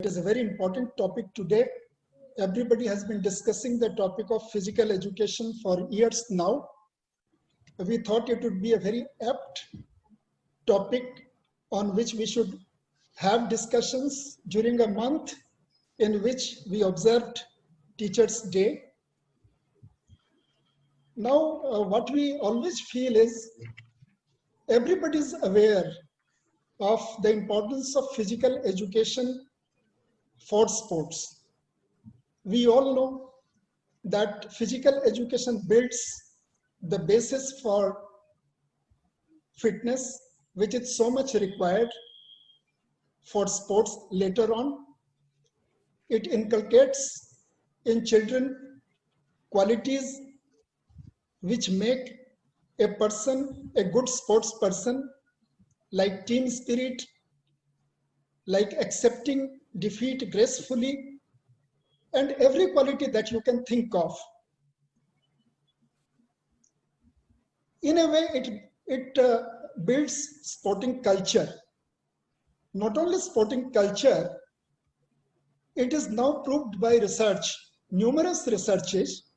It is a very important topic today. Everybody has been discussing the topic of physical education for years now. We thought it would be a very apt topic on which we should have discussions during a month in which we observed Teachers' Day. Now, what we always feel is everybody is aware of the importance of physical education for sports. We all know that physical education builds the basis for fitness, which is so much required for sports later on. It inculcates in children qualities which make a person a good sports person, like team spirit, like accepting defeat gracefully, and every quality that you can think of. In a way, it builds sporting culture. Not only sporting culture, it is now proved by research, numerous researches,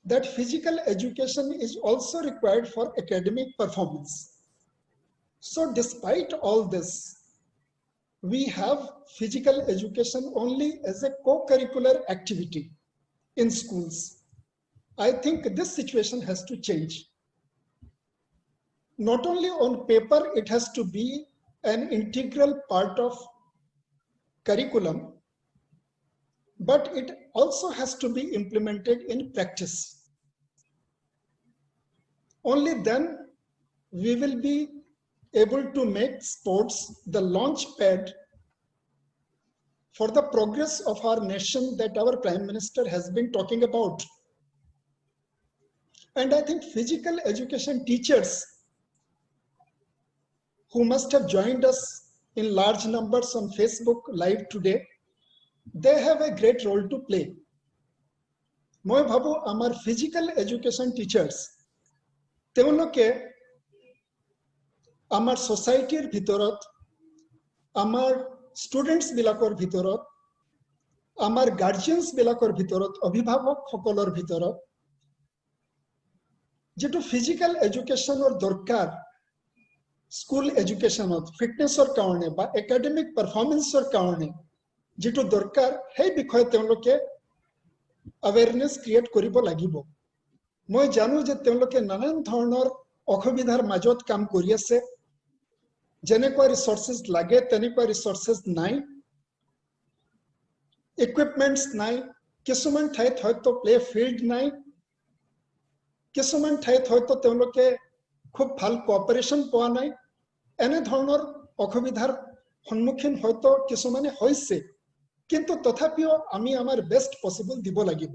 that physical education is also required for academic performance. So despite all this, we have physical education only as a co-curricular activity in schools. I think this situation has to change. Not only on paper, it has to be an integral part of curriculum, but it also has to be implemented in practice. Only then we will be able to make sports the launch pad for the progress of our nation that our Prime Minister has been talking about. And I think physical education teachers who must have joined us in large numbers on Facebook Live today, they have a great role to play. Moi bhabu amar physical education teachers তেওঁলোকে আমাৰ সোসাইটিৰ ভিতৰত, আমাৰ students বিলাকৰ ভিতৰত, আমাৰ গাৰ্জিয়ানছ বিলাকৰ ভিতৰত, অভিভাৱকসকলৰ ভিতৰত যেটো ফিজিক্যাল এডুকেশনৰ দৰকাৰ স্কুল এডুকেশনত ফিটনেছৰ কাৰণে বা একাডেমিক পাৰফৰ্মেন্সৰ কাৰণে যেটো দৰকাৰ সেই বিষয়ে তেওঁলোকে অ্যাৱাৰনেছ ক্ৰিয়েট কৰিব লাগিব। মই জানো যে তেওঁলোকে নানান ধৰণৰ অসুবিধাৰ মাজত কাম কৰি আছে, যেনেকুৱা ৰিসোৰ্সেস লাগে তেনেকুৱা ৰিসোৰ্সেস নাই, ইকুইপমেন্টস নাই, কিছুমান ঠাইত হয়তো প্লে ফিল্ড নাই, কিছুমান ঠাইত হয়তো তেওঁলোকে খুব ভাল কোঅপাৰেশন পোৱা নাই। এনে ধৰণৰ অসুবিধাৰ সন্মুখীন হয়তো কিছুমানে হৈছে, কিন্তু তথাপিও আমি আমাৰ বেষ্ট পসিবল দিব লাগিব।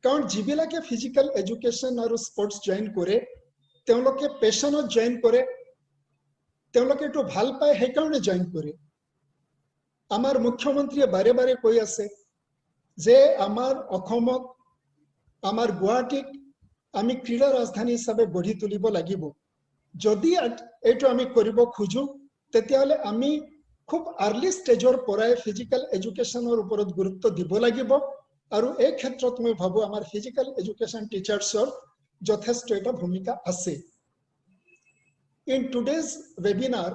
কাৰণ যিবিলাকে ফিজিক্যাল এডুকেশন আৰু স্পোর্টস জয়েন কৰে তেওঁলোকে পেশনত জয়েন কৰে, তেওঁলোকে এটো ভাল পায় সেই কাৰণে জয়েন কৰে। আমাৰ মুখ্যমন্ত্ৰীয়ে বাৰে বাৰে কৈ আছে যে আমাৰ অসমক, আমাৰ গুৱাহাটীক আমি ক্ৰীড়া ৰাজধানী হিচাপে গঢ়ি তুলিব লাগিব। যদি এটো আমি কৰিব খুজো তেতিয়াহলে আমি খুব আৰ্লি ষ্টেজৰ পৰাই ফিজিক্যাল এডুকেশনৰ ওপৰত গুৰুত্ব দিব লাগিব। আৰু এই ক্ষেত্ৰত মই ভাবো আমাৰ ফিজিক্যাল এডুকেশন টিচাৰ্ছৰ যথেষ্ট এটা ভূমিকা আছে। In today's webinar,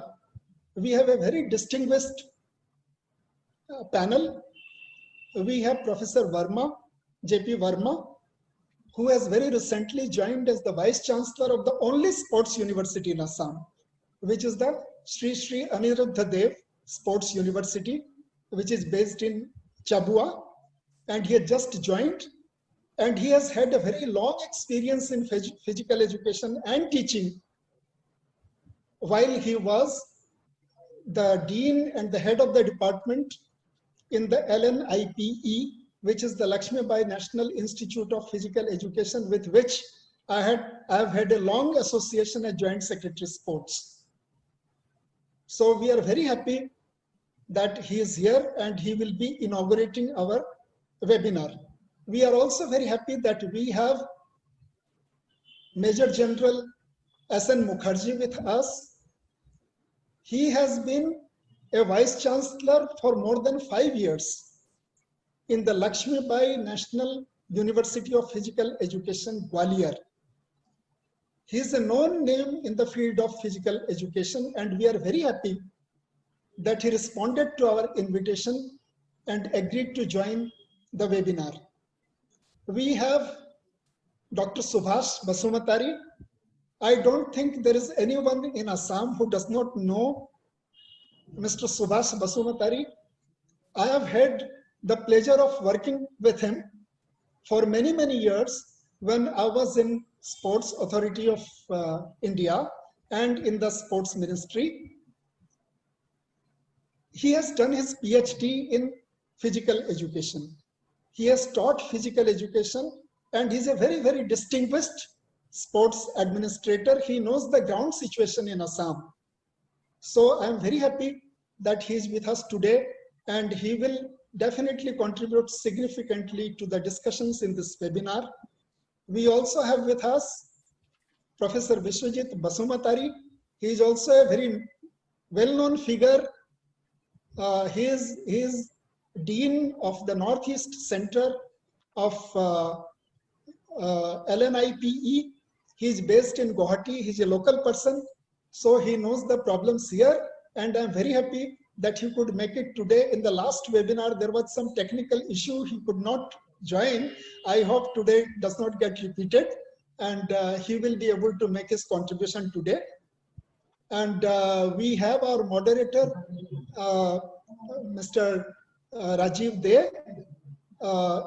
we have a very distinguished panel. We have Professor Verma, JP Verma, who has very recently joined as the Vice Chancellor of the only sports university in Assam, which is the Sri Sri Aniruddha Dev Sports University, which is based in Chabua. And he had just joined, and he has had a very long experience in physical education and teaching while he was the dean and the head of the department in the LNIPE, which is the Lakshmibai National Institute of Physical Education, with which I have had a long association as Joint Secretary Sports. So we are very happy that he is here and he will be inaugurating our webinar. We are also very happy that we have Major General S.N. Mukherjee with us. He has been a Vice Chancellor for more than 5 years in the Lakshmi Bai National University of Physical Education, Gwalior. He is a known name in the field of physical education, and we are very happy that he responded to our invitation and agreed to join the webinar. We have Dr. Subhash Basumatari. I don't think there is anyone in Assam who does not know Mr. Subhash Basumatari. I have had the pleasure of working with him for many, many years when I was in Sports Authority of India and in the Sports Ministry. He has done his PhD in physical education. He has taught physical education, and he's a very, very distinguished sports administrator. He knows the ground situation in Assam. So I'm very happy that he's with us today, and he will definitely contribute significantly to the discussions in this webinar. We also have with us Professor Vishwajit Basumatari. He is also a very well-known figure. He is Dean of the Northeast Center of LNIPE. He is based in Guwahati. He's a local person, so he knows the problems here, and I'm very happy that he could make it today. In the last webinar, there was some technical issue. He could not join. I hope today does not get repeated, and he will be able to make his contribution today. And we have our moderator, Mr. Rajiv De.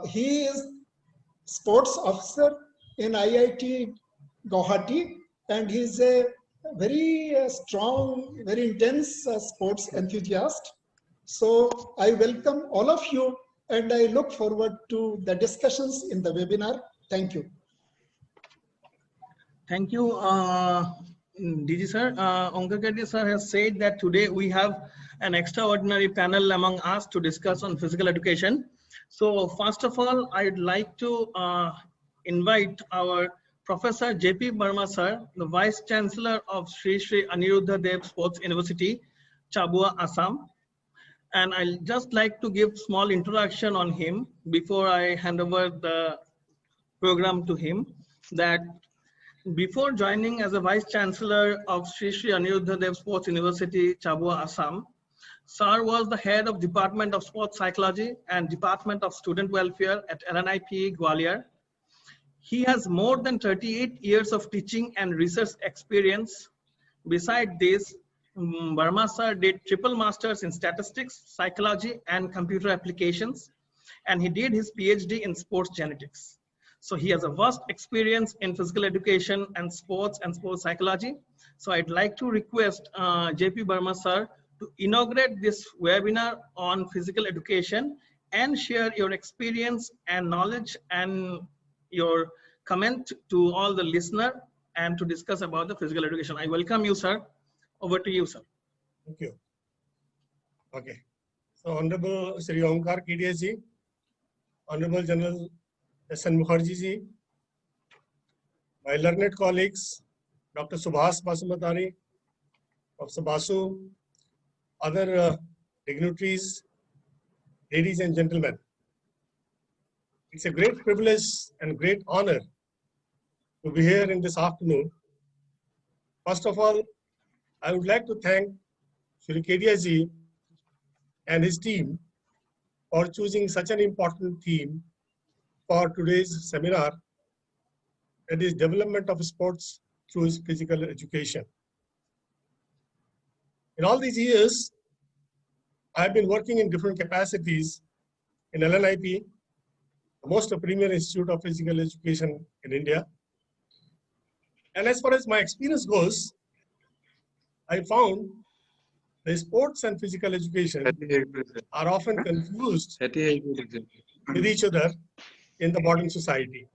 He is sports officer in IIT Guwahati, and he's a very strong, very intense sports enthusiast. So I welcome all of you, and I look forward to the discussions in the webinar. Thank you. Thank you, DG sir. Onkar Kedia sir has said that today we have an extraordinary panel among us to discuss on physical education. So first of all, I'd like to invite our Professor J.P. Burma sir, the Vice Chancellor of Sri Sri Aniruddha Dev Sports University, Chabua, Assam. And I'll just like to give small introduction on him before I hand over the program to him. That before joining as a Vice Chancellor of Sri Sri Aniruddha Dev Sports University, Chabua, Assam, Sir was the head of Department of Sports Psychology and Department of Student Welfare at LNIPE, Gwalior. He has more than 38 years of teaching and research experience. Beside this, Burma sir did triple masters in statistics, psychology, and computer applications, and he did his PhD in sports genetics. So he has a vast experience in physical education and sports psychology. So I'd like to request JP Burma sir to inaugurate this webinar on physical education and share your experience and knowledge and your comment to all the listener and to discuss about the physical education. I welcome you, sir. Over to you, sir. Thank you. Okay. So Honorable Sri Onkar Kedia ji, Honorable General S.N. Mukherjee ji, my learned colleagues, Dr. Subhash Basumatari, Professor Basu, other dignitaries, ladies and gentlemen. It's a great privilege and great honor to be here in this afternoon. First of all, I would like to thank Shri Kedia ji and his team for choosing such an important theme for today's seminar, that is development of sports through physical education. In all these years, I have been working in different capacities in LNIP, the most premier institute of physical education in India. And as far as my experience goes, I found the sports and physical education are often confused with each other in the modern society.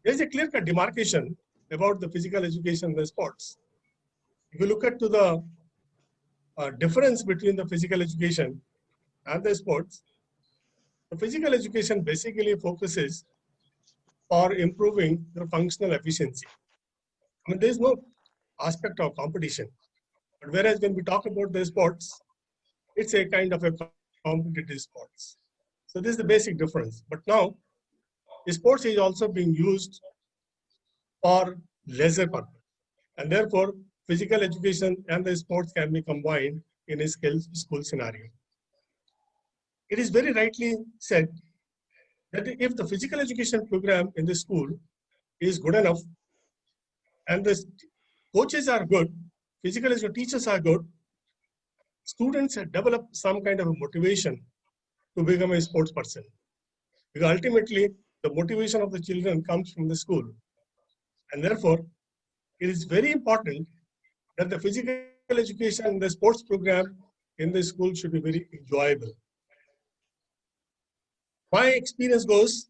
There is a clear-cut demarcation about the physical education and the sports. If you look at to the difference between the physical education and the sports, the physical education basically focuses for improving the functional efficiency. I mean, there is no aspect of competition. But whereas when we talk about the sports, it's a kind of a competitive sports. So this is the basic difference. But now, sports is also being used for leisure purpose. And therefore, physical education and the sports can be combined in a school scenario. It is very rightly said that if the physical education program in the school is good enough and the coaches are good, physical education teachers are good, students develop some kind of a motivation to become a sports person. Because ultimately, the motivation of the children comes from the school. And therefore, it is very important that the physical education and the sports program in the school should be very enjoyable. My experience goes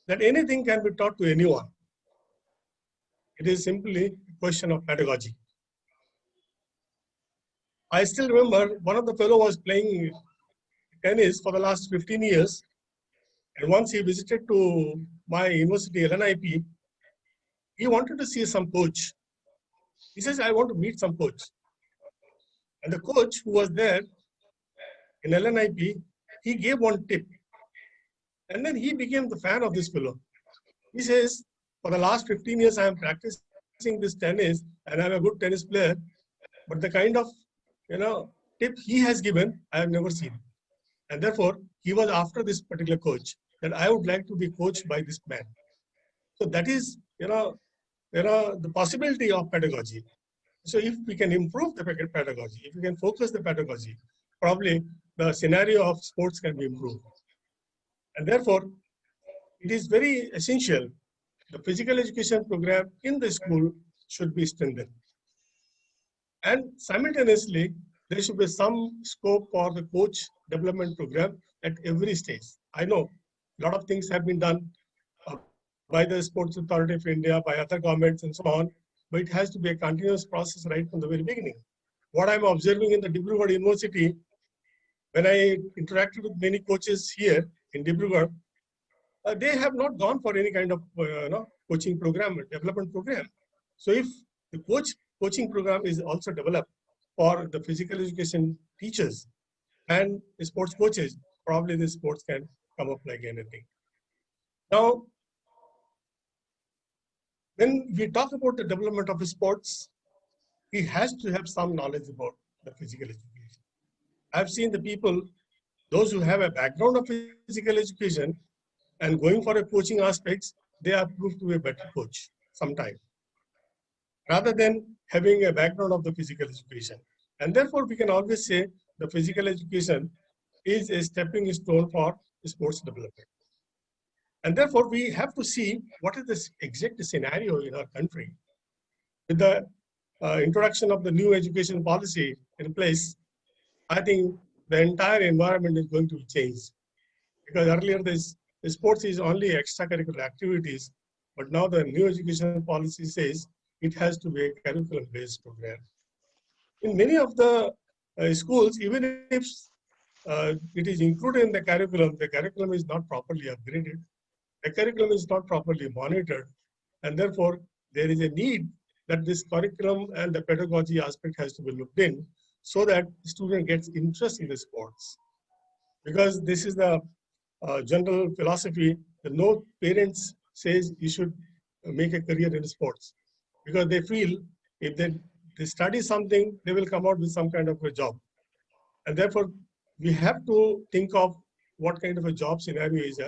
that anything can be taught to anyone. It is simply a question of pedagogy. I still remember one of the fellow was playing tennis for the last 15 years. And once he visited to my university, LNIP, he wanted to see some coach. He says, I want to meet some coach. And the coach who was there in LNIP, he gave one tip. And then he became the fan of this fellow. He says, for the last 15 years, I am practicing this tennis and I'm a good tennis player. But the kind of, tip he has given, I have never seen. And therefore, he was after this particular coach that I would like to be coached by this man. So that is, the possibility of pedagogy. So if we can improve the pedagogy, if we can focus the pedagogy, probably the scenario of sports can be improved. And therefore, it is very essential the physical education program in the school should be strengthened. And simultaneously, there should be some scope for the coach development program at every stage. I know a lot of things have been done by the Sports Authority of India, by other governments and so on, but it has to be a continuous process right from the very beginning. What I'm observing in the Dibrugarh University, when I interacted with many coaches here in Dibrugarh, they have not gone for any kind of coaching program, development program. So if the coaching program is also developed for the physical education teachers and the sports coaches, probably the sports can come up like anything. Now, when we talk about the development of sports, he has to have some knowledge about the physical education. I've seen the people, those who have a background of physical education and going for a coaching aspects, they are proved to be a better coach sometimes, rather than having a background of the physical education. And therefore, we can always say the physical education is a stepping stone for sports development. And therefore, we have to see what is the exact scenario in our country. With the introduction of the new education policy in place, I think the entire environment is going to be changed. Because earlier, the sports is only extracurricular activities, but now the new education policy says it has to be a curriculum-based program. In many of the schools, even if it is included in the curriculum is not properly upgraded. The curriculum is not properly monitored, and therefore there is a need that this curriculum and the pedagogy aspect has to be looked in so that the student gets interest in the sports. Because this is the general philosophy that no parents says you should make a career in sports, because they feel if they study something, they will come out with some kind of a job. And therefore, we have to think of what kind of a job scenario is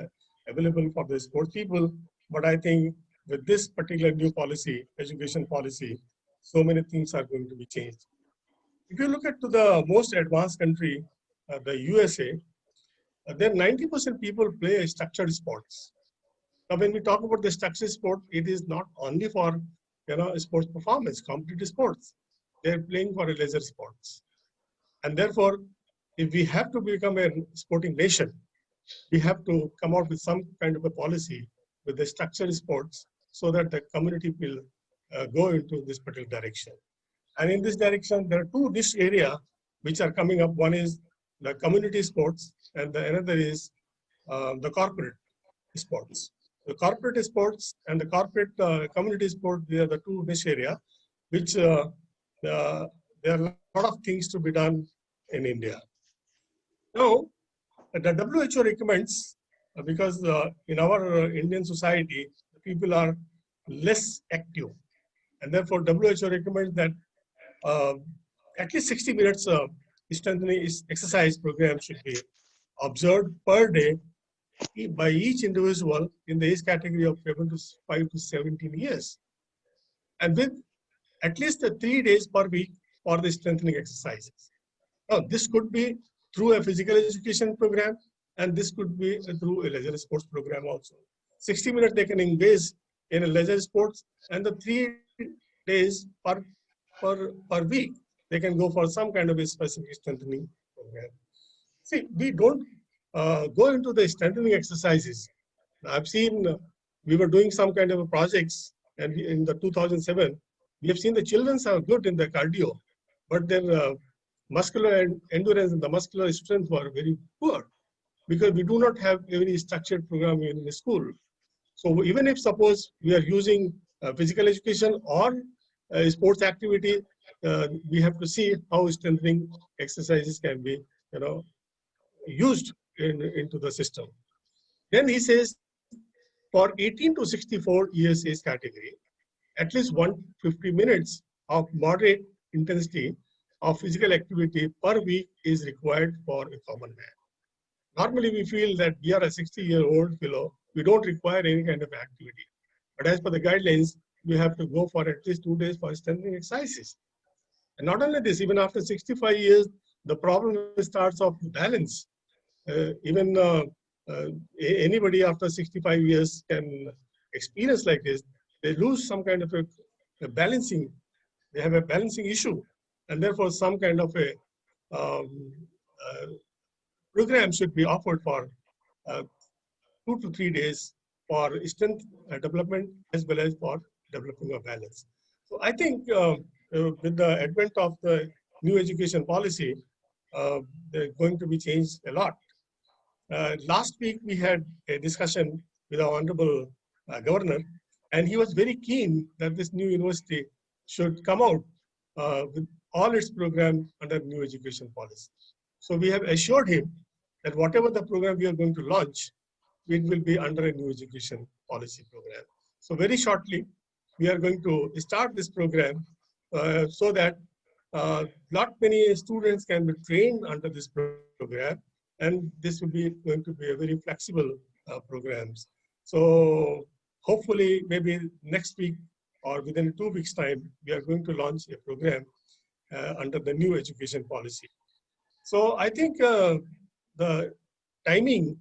available for the sports people. But I think with this particular new policy, education policy, so many things are going to be changed. If you look at to the most advanced country, the USA, then 90% people play structured sports. Now, when we talk about the structured sport, it is not only for sports performance, competitive sports. They're playing for a leisure sports. And therefore, if we have to become a sporting nation, we have to come out with some kind of a policy with the structured sports so that the community will go into this particular direction. And in this direction, there are two niche areas which are coming up. One is the community sports, and the another is the corporate sports. The corporate sports and the corporate community sport, they are the two niche areas which there are a lot of things to be done in India. Now, the WHO recommends, because in our Indian society, people are less active. And therefore, WHO recommends that at least 60 minutes strengthening exercise program should be observed per day by each individual in the age category of 5 to 17 years. And with at least 3 days per week for the strengthening exercises. Now, this could be through a physical education program, and this could be through a leisure sports program also. 60 minutes they can engage in a leisure sports, and the 3 days per week, they can go for some kind of a specific strengthening program. See, we don't go into the strengthening exercises. I've seen, we were doing some kind of projects, and in the 2007, we have seen the children are good in the cardio, but their muscular endurance and the muscular strength were very poor, because we do not have a very structured program in the school. So even if suppose we are using physical education or sports activity, we have to see how strengthening exercises can be, used into the system. Then he says, for 18 to 64 years age category, at least 150 minutes of moderate intensity of physical activity per week is required for a common man. Normally, we feel that we are a 60-year-old fellow, we don't require any kind of activity. But as per the guidelines, we have to go for at least 2 days for strengthening exercises. And not only this, even after 65 years, the problem starts off balance. Anybody after 65 years can experience like this. They lose some kind of a balancing. They have a balancing issue, and therefore some kind of a program should be offered for 2 to 3 days for strength development as well as for developing a balance. So I think with the advent of the new education policy, they're going to be changed a lot. Last week, we had a discussion with our Honorable Governor, and he was very keen that this new university should come out with all its program under new education policy. So we have assured him that whatever the program we are going to launch, it will be under a new education policy program. So very shortly, we are going to start this program so that not many students can be trained under this program, and this will be going to be a very flexible programs. So hopefully maybe next week or within 2 weeks time, we are going to launch a program under the new education policy. So I think the timing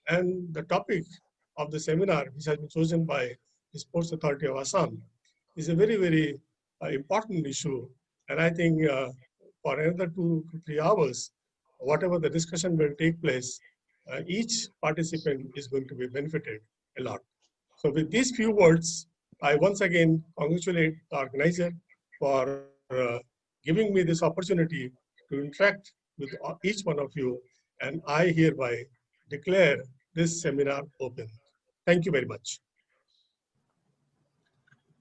and the topic of the seminar, which has been chosen by the Sports Authority of Assam, is a very, very important issue. And I think for another 2 to 3 hours, whatever the discussion will take place, each participant is going to be benefited a lot. So with these few words, I once again congratulate the organizer for giving me this opportunity to interact with each one of you, and I hereby declare this seminar open. Thank you very much.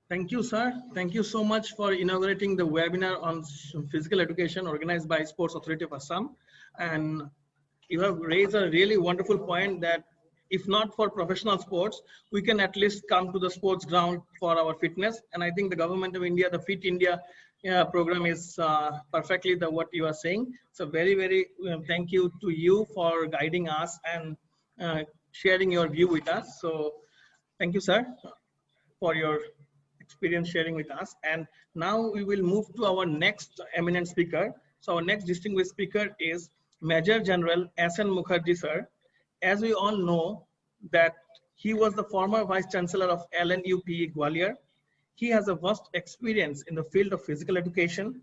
Thank you, sir. Thank you so much for inaugurating the webinar on physical education organized by Sports Authority of Assam. And you have raised a really wonderful point that if not for professional sports, we can at least come to the sports ground for our fitness. And I think the government of India, the Fit India program is perfectly what you are saying. So very, very thank you to you for guiding us and sharing your view with us. So thank you, sir, for your experience sharing with us. And now we will move to our next eminent speaker. So our next distinguished speaker is Major General S.N. Mukherjee, sir. As we all know that he was the former Vice Chancellor of LNUP Gwalior. He has a vast experience in the field of physical education.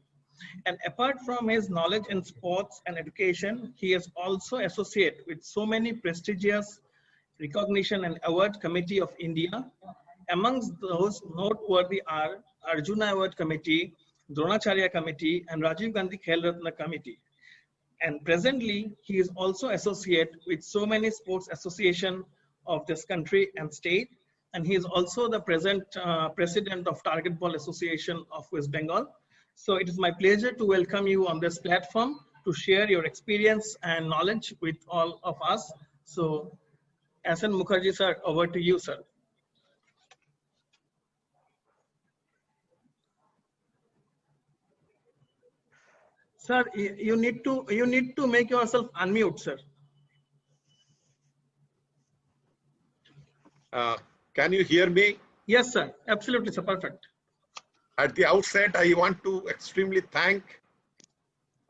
And apart from his knowledge in sports and education, he is also associated with so many prestigious recognition and award committee of India. Amongst those noteworthy are Arjuna Award Committee, Dronacharya Committee, and Rajiv Gandhi Khel Ratna Committee. And presently, he is also associated with so many sports associations of this country and state. And he is also the present president of Target Ball Association of West Bengal. So it is my pleasure to welcome you on this platform to share your experience and knowledge with all of us. So Asan Mukherjee sir, over to you, sir. Sir, you need to make yourself unmute, sir. Can you hear me? Yes, sir. Absolutely, sir. Perfect. At the outset, I want to extremely thank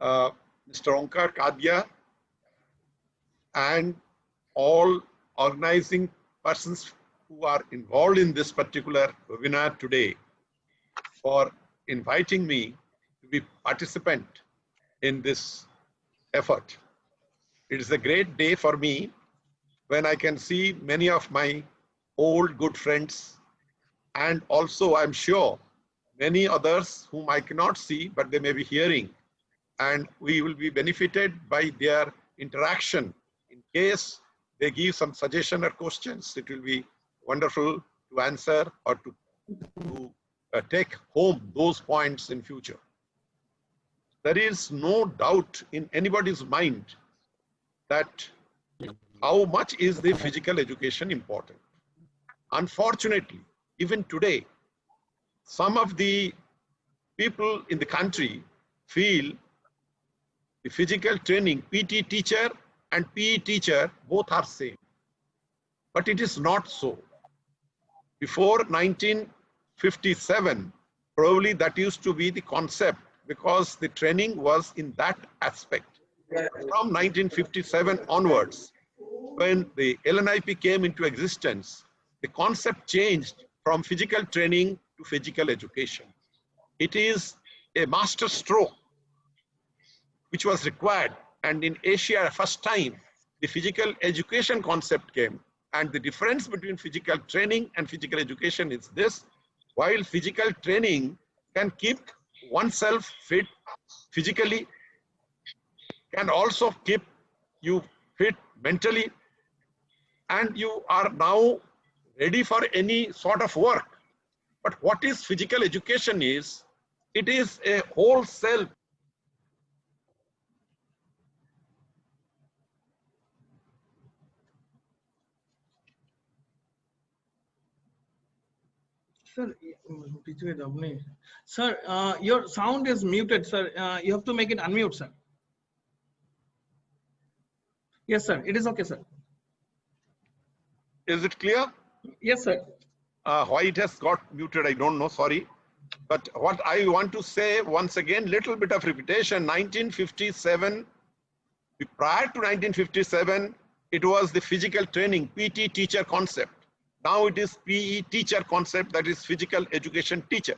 Mr. Onkar Kadia and all organizing persons who are involved in this particular webinar today for inviting me to be participant in this effort. It is a great day for me when I can see many of my old good friends, and also I'm sure many others whom I cannot see, but they may be hearing, and we will be benefited by their interaction. In case they give some suggestion or questions, it will be wonderful to answer or to take home those points in future. There is no doubt in anybody's mind that how much is the physical education important. Unfortunately, even today, some of the people in the country feel the physical training, PT teacher and PE teacher, both are same. But it is not so. Before 1957, probably that used to be the concept because the training was in that aspect. From 1957 onwards, when the LNIP came into existence, the concept changed from physical training to physical education. It is a master stroke which was required, and in Asia, first time, the physical education concept came. And the difference between physical training and physical education is this: while physical training can keep oneself fit physically, can also keep you fit mentally, and you are now ready for any sort of work. But what is physical education is, it is a whole self. Sir, your sound is muted, sir. You have to make it unmute, sir. Yes, sir. It is okay, sir. Is it clear? Yes, sir. Why it has got muted, I don't know, sorry. But what I want to say once again, little bit of repetition, 1957, prior to 1957, it was the physical training, PT teacher concept. Now it is PE teacher concept, that is physical education teacher.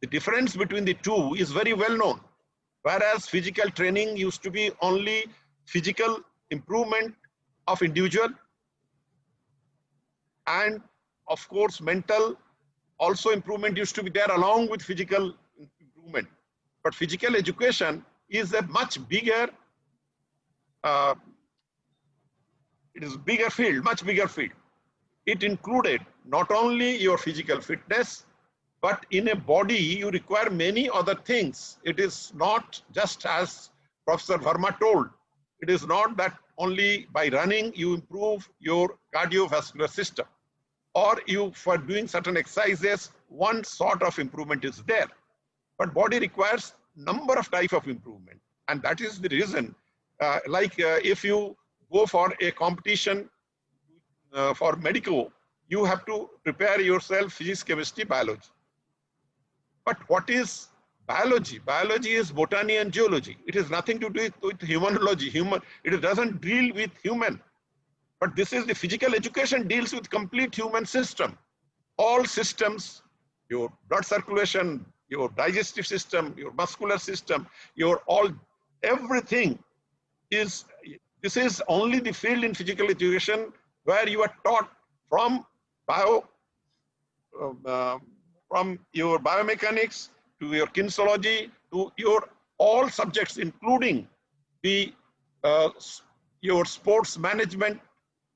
The difference between the two is very well known. Whereas physical training used to be only physical improvement of individual, and of course mental also improvement used to be there along with physical improvement. But physical education is a much bigger, it is bigger field, much bigger field. It included not only your physical fitness, but in a body you require many other things. It is not just as Professor Verma told, it is not that only by running you improve your cardiovascular system, or you for doing certain exercises, one sort of improvement is there. But body requires number of type of improvement. And that is the reason, if you go for a competition for medical, you have to prepare yourself physics, chemistry, biology. But what is biology? Biology is botany and geology. It has nothing to do with humanology. It doesn't deal with human. But this is the physical education deals with complete human system. All systems, your blood circulation, your digestive system, your muscular system, everything is, this is only the field in physical education where you are taught from from your biomechanics to your kinesiology to your all subjects, including the your sports management,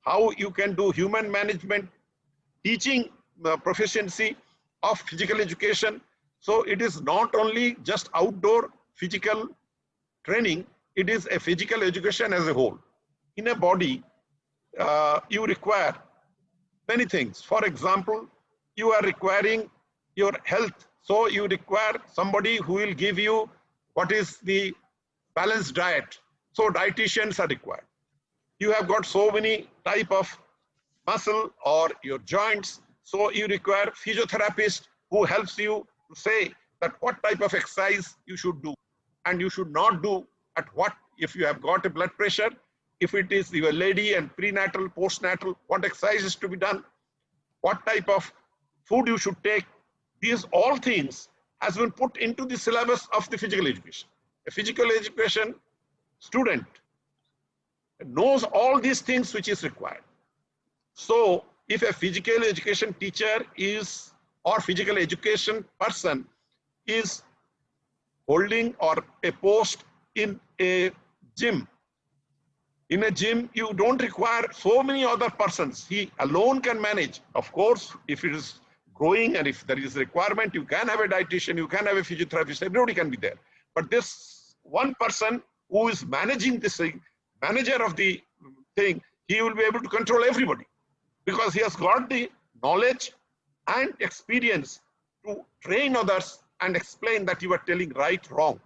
how you can do human management, teaching proficiency of physical education. So it is not only just outdoor physical training, it is a physical education as a whole. In a body, you require many things. For example, you are requiring your health. So you require somebody who will give you what is the balanced diet. So dietitians are required. You have got so many type of muscle or your joints. So you require physiotherapist who helps you to say that what type of exercise you should do and you should not do at what, if you have got a blood pressure, if it is your lady and prenatal, postnatal, what exercise is to be done, what type of food you should take. These all things has been put into the syllabus of the physical education. A physical education student knows all these things which is required. So if a physical education teacher is, or physical education person is holding or a post in a gym, in a gym, you don't require so many other persons. He alone can manage. Of course, if it is growing and if there is a requirement, you can have a dietitian, you can have a physiotherapist, everybody can be there. But this one person who is managing this thing, manager of the thing, he will be able to control everybody because he has got the knowledge and experience to train others and explain that you are telling right, wrong.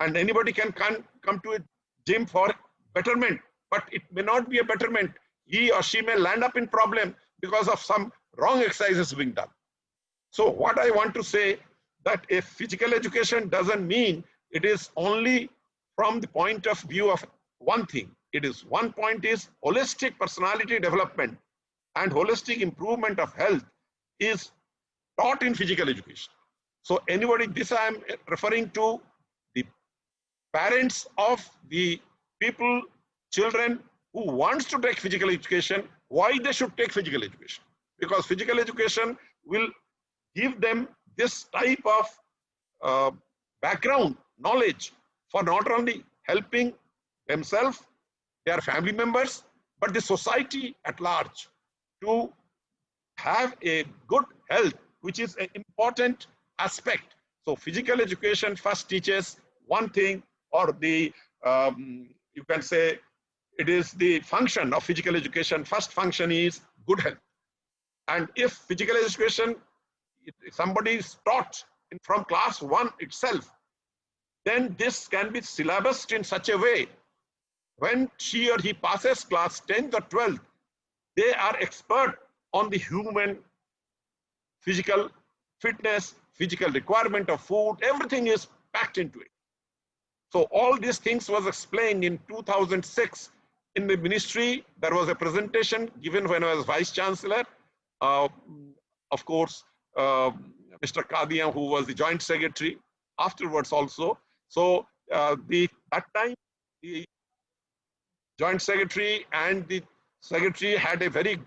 And anybody can come to a gym for betterment, but it may not be a betterment. He or she may land up in problem because of some wrong exercises being done. So what I want to say, that a physical education doesn't mean it is only from the point of view of one thing. It is one point is holistic personality development and holistic improvement of health is taught in physical education. So anybody, this I am referring to the parents of the people, children who wants to take physical education, why they should take physical education. Because physical education will give them this type of background knowledge for not only helping themselves, their family members, but the society at large to have a good health, which is an important aspect. So physical education first teaches one thing, or the, you can say, it is the function of physical education. First function is good health. And if physical education, if somebody is taught from class 1 itself, then this can be syllabused in such a way, when she or he passes class 10th or 12th, they are expert on the human physical fitness, physical requirement of food, everything is packed into it. So all these things was explained in 2006 in the ministry. There was a presentation given when I was Vice Chancellor. Of course, Mr. Kadian, who was the Joint Secretary, afterwards also. So that time, the Joint Secretary and the Secretary had a very,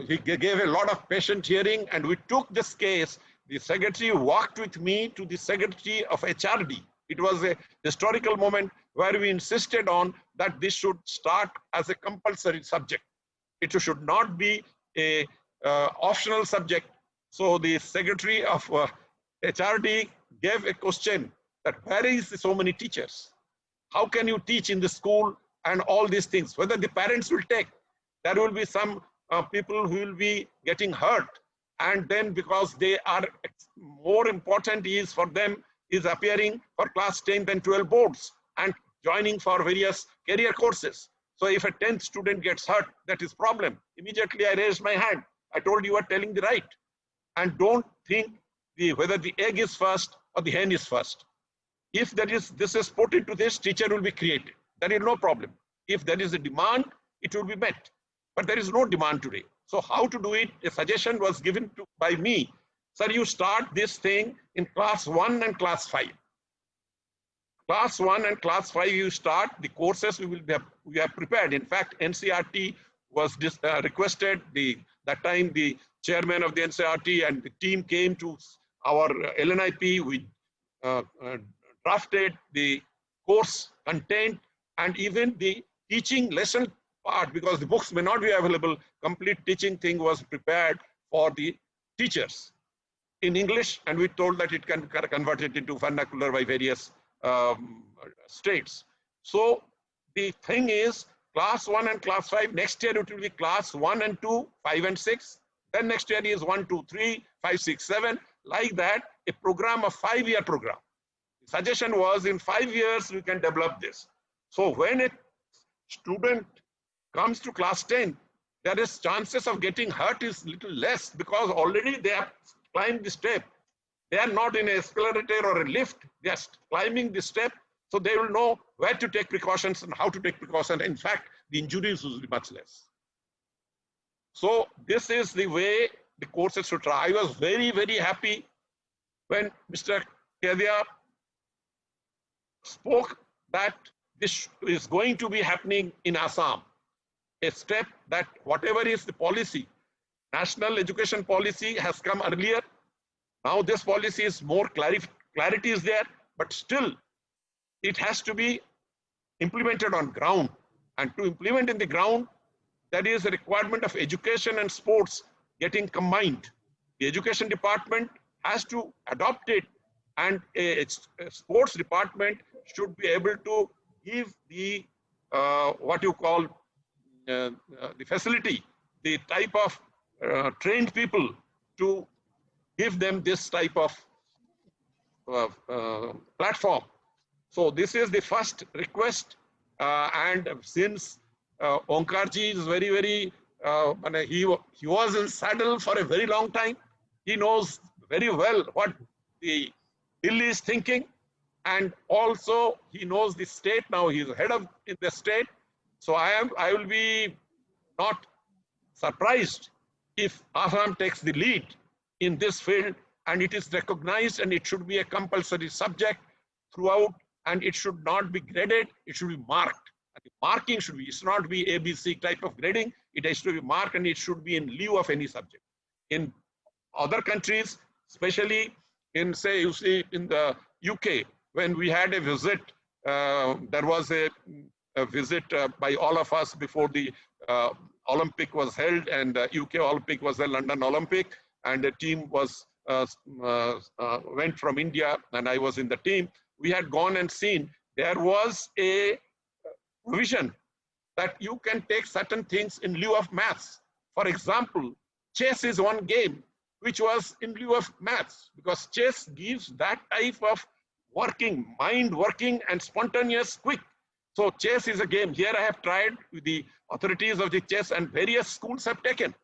he gave a lot of patient hearing, and we took this case. The Secretary walked with me to the Secretary of HRD. It was a historical moment where we insisted on that this should start as a compulsory subject. It should not be a optional subject. So the Secretary of HRD gave a question that where is so many teachers? How can you teach in the school and all these things? Whether the parents will take, there will be some people who will be getting hurt. And then because they are more important is for them is appearing for class 10th and 12 boards and joining for various career courses. So if a 10th student gets hurt, that is problem. Immediately I raised my hand. I told you are telling the right. And don't think whether the egg is first or the hen is first. If this is put into this, teacher will be created. There is no problem. If there is a demand, it will be met. But there is no demand today. So how to do it? A suggestion was given by me. Sir, you start this thing in class 1 and class 5. Class 1 and class 5, you start the courses we have prepared. In fact, NCERT was requested. That time the chairman of the NCERT and the team came to our LNIP. We drafted the course content and even the teaching lesson part, because the books may not be available. Complete teaching thing was prepared for the teachers. in English, and we told that it can convert it into vernacular by various states. So the thing is, class 1 and class 5, next year it will be class 1 and 2, 5 and 6. Then next year is 1, 2, 3, 5, 6, 7. Like that, a program, a 5-year program. The suggestion was in 5 years, we can develop this. So when a student comes to class 10, there is chances of getting hurt is little less because already they have climbed the step. They are not in an escalator or a lift. They are climbing the step. So they will know where to take precautions and how to take precautions. In fact, the injuries will be much less. So this is the way the courses should try. I was very, very happy when Mr. Kedia spoke that this is going to be happening in Assam. A step that whatever is the policy, national education policy has come earlier. Now this policy is more clarity is there, but still it has to be implemented on ground. And to implement in the ground, that is a requirement of education and sports getting combined. The education department has to adopt it, and a sports department should be able to give the what you call the facility, the type of trained people to give them this type of platform. So this is the first request, and since Omkarji is very, very, he was in saddle for a very long time. He knows very well what the Delhi is thinking, and also he knows the state. Now he is head of the state. So I will be not surprised if Assam takes the lead in this field, and it is recognized, and it should be a compulsory subject throughout, and it should not be graded, it should be marked. And the marking should be, it should not be ABC type of grading, it has to be marked, and it should be in lieu of any subject. In other countries, especially in, say, you see in the UK, when we had a visit, there was a visit by all of us before the Olympic was held, and UK Olympic was the London Olympic, and the team was went from India, and I was in the team. We had gone and seen there was a provision that you can take certain things in lieu of maths. For example, chess is one game which was in lieu of maths, because chess gives that type of working, mind working and spontaneous, quick. So chess is a game. Here I have tried with the authorities of the chess, and various schools have taken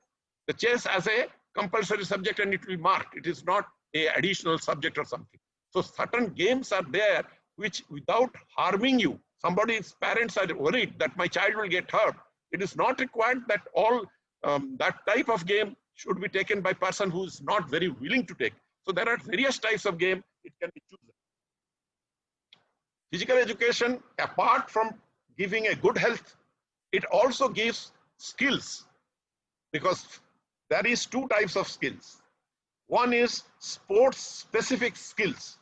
the chess as a compulsory subject, and it will be marked. It is not an additional subject or something. So certain games are there which, without harming you, somebody's parents are worried that my child will get hurt. It is not required that all that type of game should be taken by person who is not very willing to take. So there are various types of game it can be chosen. Physical education, apart from giving a good health, it also gives skills, because there is two types of skills. One is sports specific skills.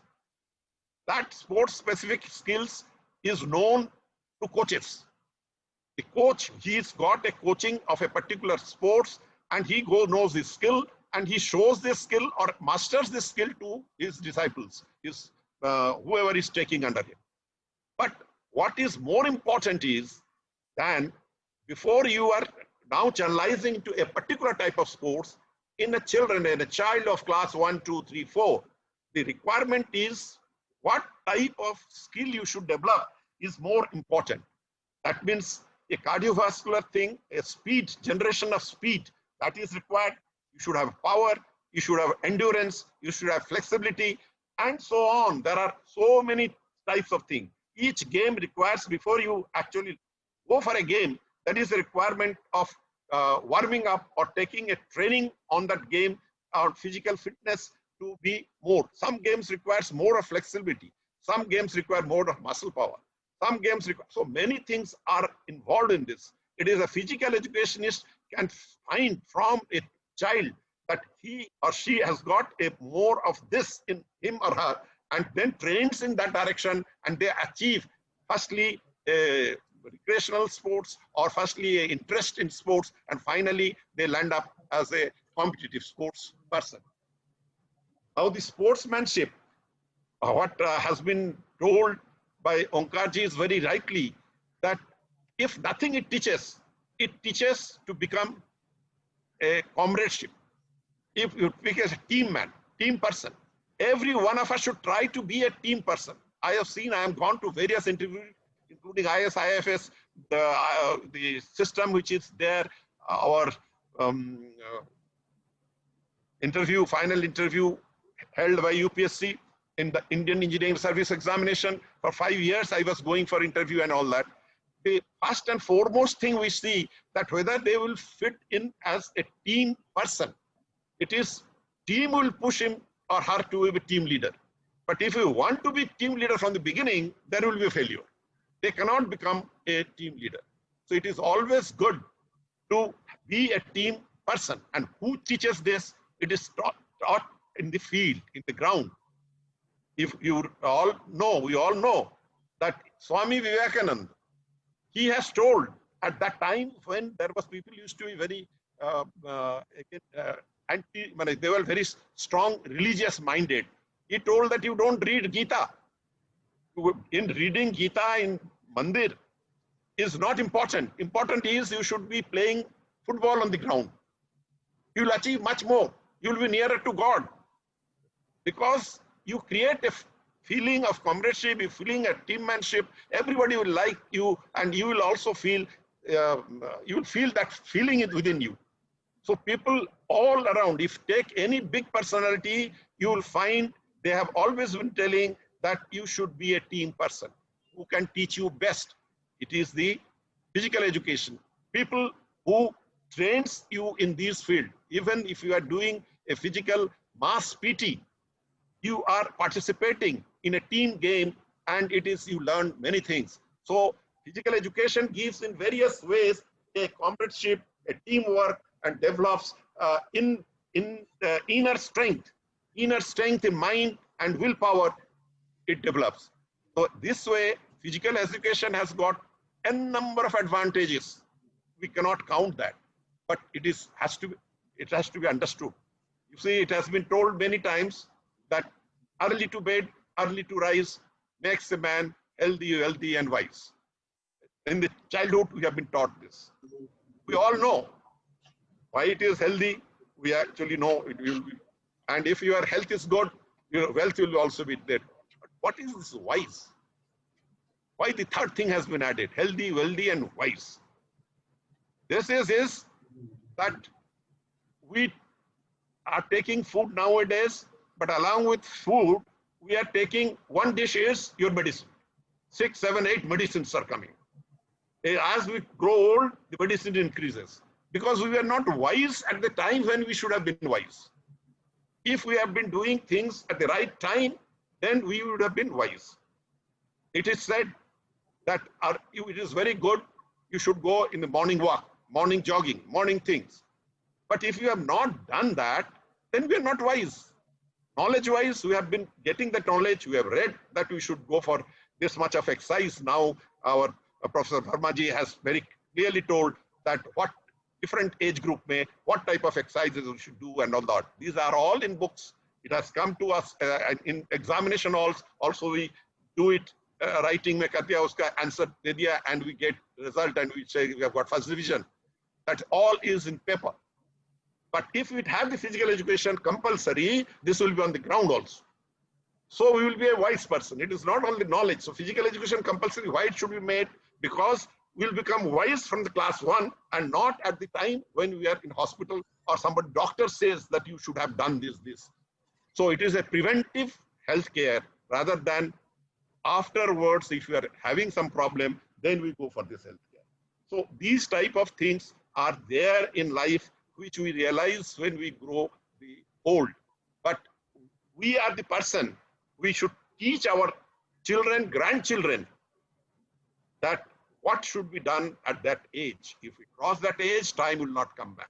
That sports specific skills is known to coaches. The coach, he's got a coaching of a particular sports, and he knows his skill, and he shows this skill or masters this skill to his disciples, his whoever is taking under him. But what is more important is than before you are now channelizing to a particular type of sports in a child of class 1, 2, 3, 4, the requirement is what type of skill you should develop is more important. That means a cardiovascular thing, a speed, generation of speed, that is required. You should have power, you should have endurance, you should have flexibility, and so on. There are so many types of things. Each game requires, before you actually go for a game, that is a requirement of warming up or taking a training on that game or physical fitness to be more. Some games requires more of flexibility. Some games require more of muscle power. Some games require, so many things are involved in this. It is a physical educationist can find from a child that he or she has got a more of this in him or her, and then trains in that direction, and they achieve firstly recreational sports, or firstly an interest in sports, and finally they land up as a competitive sports person. Now the sportsmanship, what has been told by Omkarji is very rightly that if nothing it teaches to become a comradeship. If you pick as a team man, team person, every one of us should try to be a team person. I have gone to various interviews, including IS, IFS, the system which is there, our final interview held by UPSC in the Indian Engineering Service Examination. For 5 years, I was going for interview and all that. The first and foremost thing we see that whether they will fit in as a team person. It is team will push him or her to be a team leader. But if you want to be team leader from the beginning, there will be a failure. They cannot become a team leader. So it is always good to be a team person. And who teaches this? It is taught in the field, in the ground. If you all know, we all know that Swami Vivekananda, he has told at that time when there was people used to be very they were very strong religious minded. He told that you don't read Gita. In reading Gita in Mandir is not important. Important is you should be playing football on the ground. You will achieve much more. You will be nearer to God. Because you create a feeling of comradeship, a feeling of teammanship. Everybody will like you, and you will also feel, you will feel that feeling it within you. So people all around, if take any big personality, you will find they have always been telling that you should be a team person. Who can teach you best? It is the physical education. People who trains you in this field, even if you are doing a physical mass PT, you are participating in a team game, and it is you learn many things. So physical education gives in various ways a comradeship, a teamwork, and develops in inner strength in mind and willpower. It develops. So this way, physical education has got a number of advantages. We cannot count that, but it has to be understood. You see, it has been told many times that early to bed, early to rise makes a man healthy and wise. In the childhood, we have been taught this. We all know why it is healthy. We actually know it will be. And if your health is good, your wealth will also be there. But what is this wise? Why the third thing has been added? Healthy, wealthy, and wise. This is that we are taking food nowadays, but along with food, we are taking one dish is your medicine. 6, 7, 8 medicines are coming. As we grow old, the medicine increases. Because we were not wise at the time when we should have been wise. If we have been doing things at the right time, then we would have been wise. It is said that it is very good, you should go in the morning walk, morning jogging, morning things. But if you have not done that, then we are not wise. Knowledge-wise, we have been getting the knowledge, we have read that we should go for this much of exercise. Now, our Professor Vermaji has very clearly told that what different age group what type of exercises we should do and all that. These are all in books. It has come to us in examination also we do it, writing mein kardiya, uska answer de diya, and we get result and we say we have got first division. That all is in paper. But if we have the physical education compulsory, this will be on the ground also. So we will be a wise person. It is not only knowledge. So physical education compulsory, why it should be made? Because we'll become wise from the class 1 and not at the time when we are in hospital or somebody doctor says that you should have done this. So it is a preventive health care rather than afterwards, if you are having some problem, then we go for this health care. So these type of things are there in life which we realize when we grow old. But we are the person, we should teach our children, grandchildren that what should be done at that age. If we cross that age, time will not come back.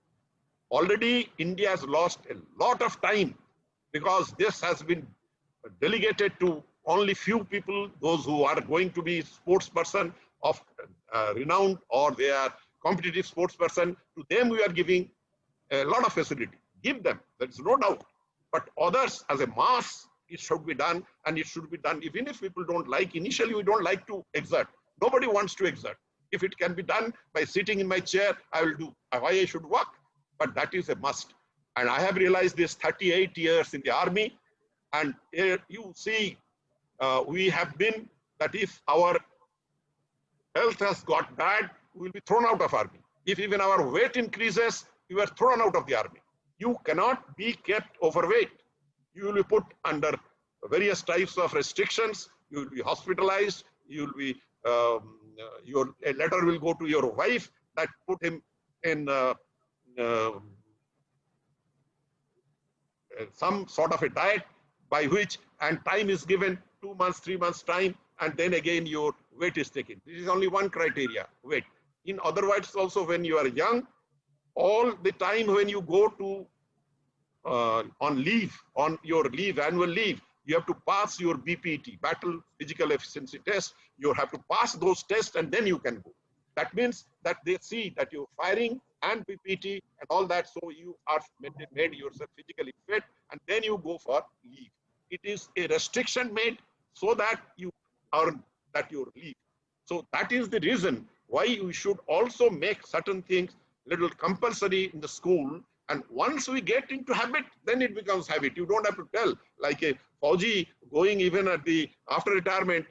Already India has lost a lot of time because this has been delegated to only few people, those who are going to be sports person of renowned or they are competitive sports person. To them we are giving a lot of facility. Give them, there is no doubt. but others as a mass, it should be done, and it should be done even if people don't like. Initially, we don't like to exert. Nobody wants to exert. If it can be done by sitting in my chair, I will do. Why I should work? But that is a must. And I have realized this 38 years in the army, and here you see, we have been that if our health has got bad, we will be thrown out of army. If even our weight increases, you are thrown out of the army. You cannot be kept overweight. You will be put under various types of restrictions. You will be hospitalized. You will be, a letter will go to your wife that put him in some sort of a diet by which, and time is given, 2 months, 3 months time, and then again your weight is taken. This is only one criteria, weight. In other words, also when you are young, all the time when you go to on leave, on your leave, annual leave, you have to pass your BPT, Battle Physical Efficiency Test. You have to pass those tests and then you can go. That means that they see that you're firing and BPT and all that, so you are made yourself physically fit, and then you go for leave. It is a restriction made so that you earn that your leave. So that is the reason why you should also make certain things little compulsory in the school. And once we get into habit, then it becomes habit. You don't have to tell, like a Fauji going even at the after retirement,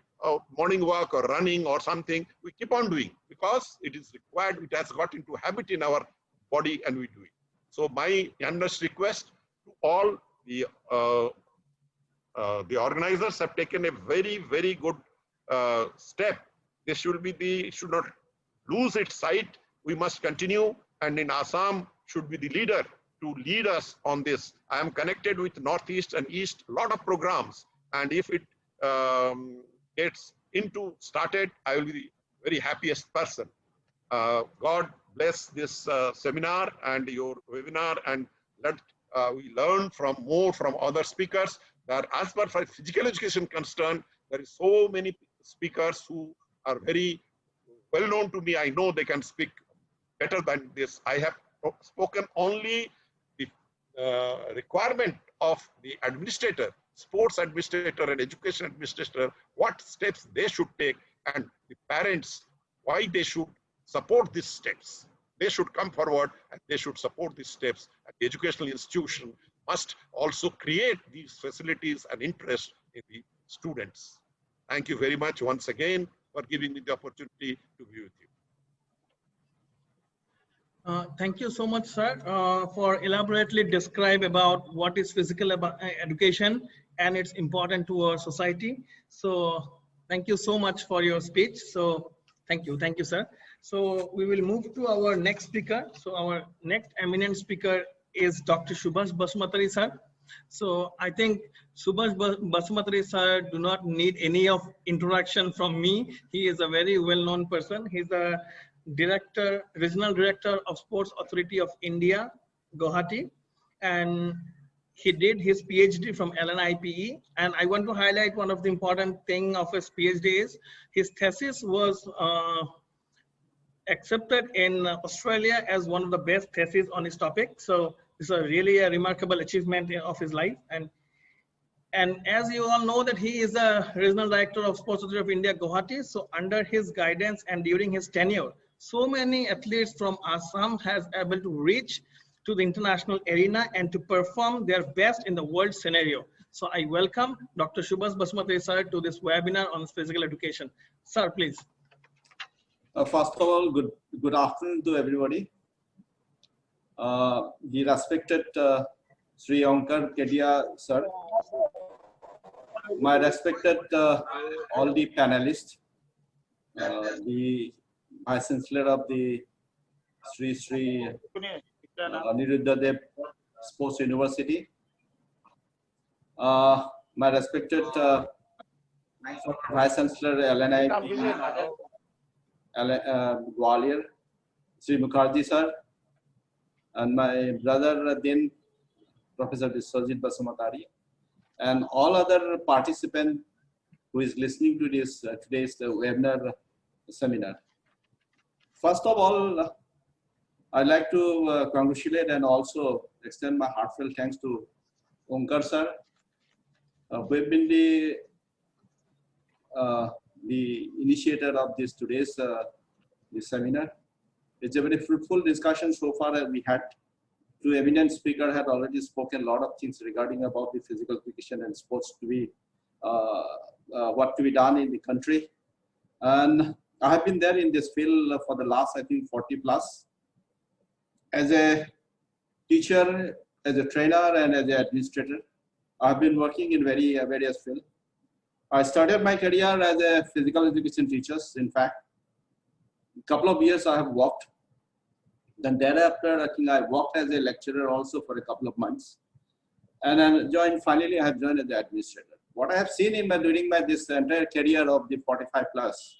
morning walk or running or something, we keep on doing because it is required. It has got into habit in our body and we do it. So my earnest request to all the organizers have taken a very, very good step. This should be should not lose its sight. We must continue, and in Assam should be the leader to lead us on this. I am connected with Northeast and East, a lot of programs, and if it gets started, I will be the very happiest person. God bless this seminar and your webinar, and let we learn more from other speakers. That as far as physical education concerned, there is so many speakers who are very well known to me. I know they can speak better than this. I have spoken only the requirement of the administrator, sports administrator and education administrator, what steps they should take, and the parents, why they should support these steps. They should come forward and they should support these steps. And the educational institution must also create these facilities and interest in the students. Thank you very much once again for giving me the opportunity to be with you. Thank you so much, sir, for elaborately describe about what is physical education and it's important to our society. So thank you so much for your speech. So thank you, sir. So we will move to our next speaker. So our next eminent speaker is Dr. Subhash Basumatary, sir. So I think Subhash Basumatary, sir, do not need any of introduction from me. He is a very well-known person. He's a director, regional director of Sports Authority of India, Guwahati, and he did his PhD from LNIPE. And I want to highlight one of the important thing of his PhD is his thesis was accepted in Australia as one of the best theses on his topic. So it's really a remarkable achievement of his life. And as you all know that he is a regional director of Sports Authority of India, Guwahati. So under his guidance and during his tenure, so many athletes from Assam has able to reach to the international arena and to perform their best in the world scenario. So I welcome Dr. Subhash Basumatary, sir, to this webinar on physical education. Sir, please. First of all, good afternoon to everybody. The respected Sri Onkar Kedia, sir, my respected all the panelists, the Vice Chancellor of the Sri Niruddhadev Sports University, my respected Vice Chancellor LNI Gwalior, Sri Mukherjee sir, and my brother then Professor Biswajit Basumatary, and all other participants who is listening to this today's webinar seminar. First of all, I'd like to congratulate and also extend my heartfelt thanks to Onkar sir, who have been the initiator of this today's this seminar. It's a very fruitful discussion so far that we had. Two eminent speakers had already spoken a lot of things regarding about the physical education and sports to be what to be done in the country. And I have been there in this field for the last, I think, 40 plus. As a teacher, as a trainer, and as an administrator, I've been working in various fields. I started my career as a physical education teacher. In fact, a couple of years I have worked. Then thereafter, I think I worked as a lecturer also for a couple of months. And then finally I have joined as an administrator. What I have seen during this entire career of the 45 plus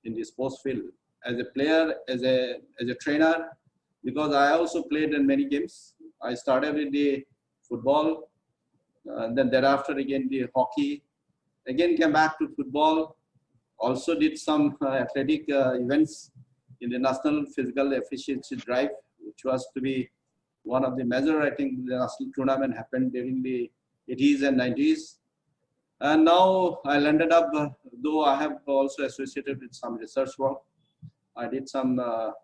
in the sports field, as a player, as a trainer, because I also played in many games. I started with the football, then thereafter again the hockey, again came back to football, also did some athletic events in the National Physical Efficiency Drive, which was to be one of the major, I think, the national tournament happened during the 80s and 90s. And now I landed up, though I have also associated with some research work. I did some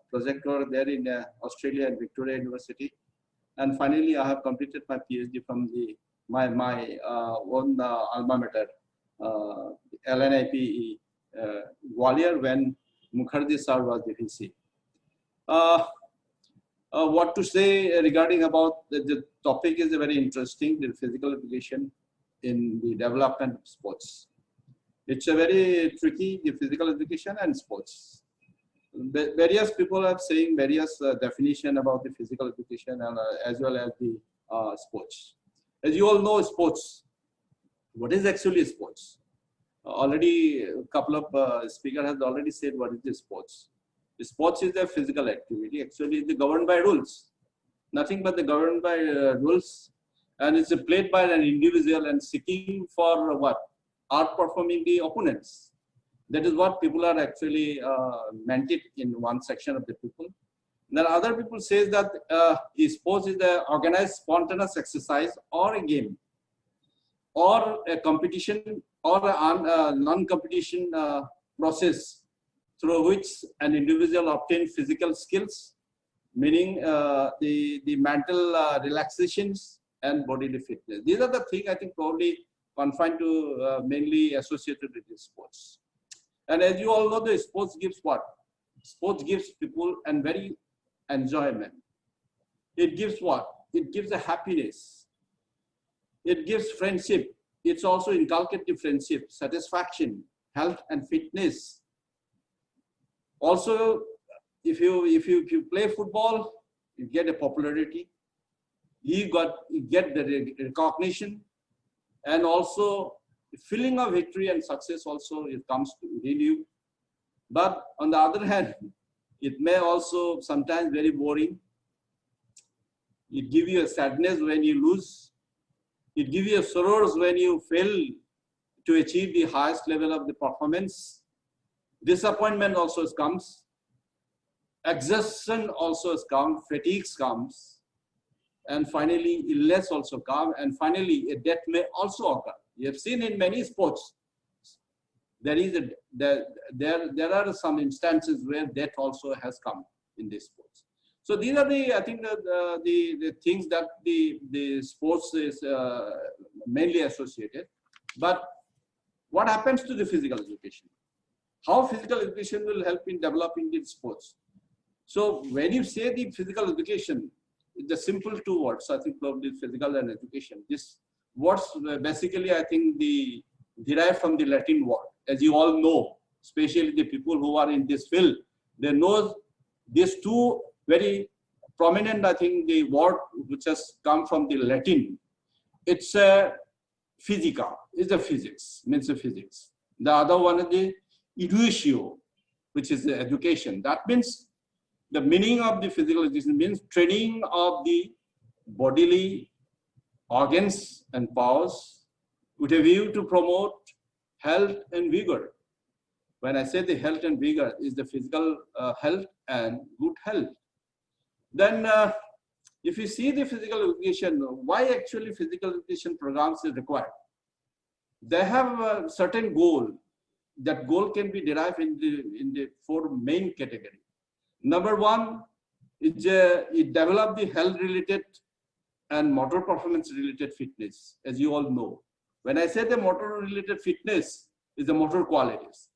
project work there in Australia and Victoria University. And finally, I have completed my PhD from my own alma mater, LNIP Gwalior, when Mukherjee sir was the VC. What to say regarding about the topic is very interesting, the physical education in the development of sports. It's a very tricky, the physical education and sports. Various people are saying various definition about the physical education and as well as the sports. As you all know, sports. What is actually sports? Already a couple of speakers have already said what is the sports. The sports is a physical activity. Actually, it's governed by rules. Nothing but the governed by rules, and it's played by an individual and seeking for what? Outperforming the opponents. That is what people are actually meant it in one section of the people. Then other people says that sports is an organized spontaneous exercise or a game or a competition or a non-competition process through which an individual obtains physical skills, meaning the mental relaxations and bodily fitness. These are the things I think probably confined to mainly associated with the sports. And as you all know, the sports gives what? Sports gives people and very enjoyment. It gives what? It gives a happiness. It gives friendship. It's also inculcative friendship, satisfaction, health and fitness. Also, if you play football, you get a popularity. You get the recognition, and also the feeling of victory and success also it comes within you. But on the other hand, it may also sometimes very boring. It gives you a sadness when you lose. It gives you a sorrows when you fail to achieve the highest level of the performance. Disappointment also comes. Exhaustion also comes. Fatigue comes. And finally, illness also comes. And finally, a death may also occur. You have seen in many sports, there are some instances where death also has come in these sports. So these are I think the things that the sports is mainly associated. But what happens to the physical education? How physical education will help in developing the sports? So when you say the physical education, the simple two words, I think probably physical and education. This words basically I think derived from the Latin word. As you all know, especially the people who are in this field, they know these two very prominent, I think, the word which has come from the Latin. It's a physica, it's the physics, means the physics. The other one is the educatio, which is the education. That means the meaning of the physical education means training of the bodily organs and powers with a view to promote health and vigor. When I say the health and vigor is the physical health and good health. Then if you see the physical education, why actually physical education programs is required? They have a certain goal. That goal can be derived in the four main categories. Number one, it develop the health related and motor performance related fitness, as you all know. When I say the motor related fitness, is the motor qualities.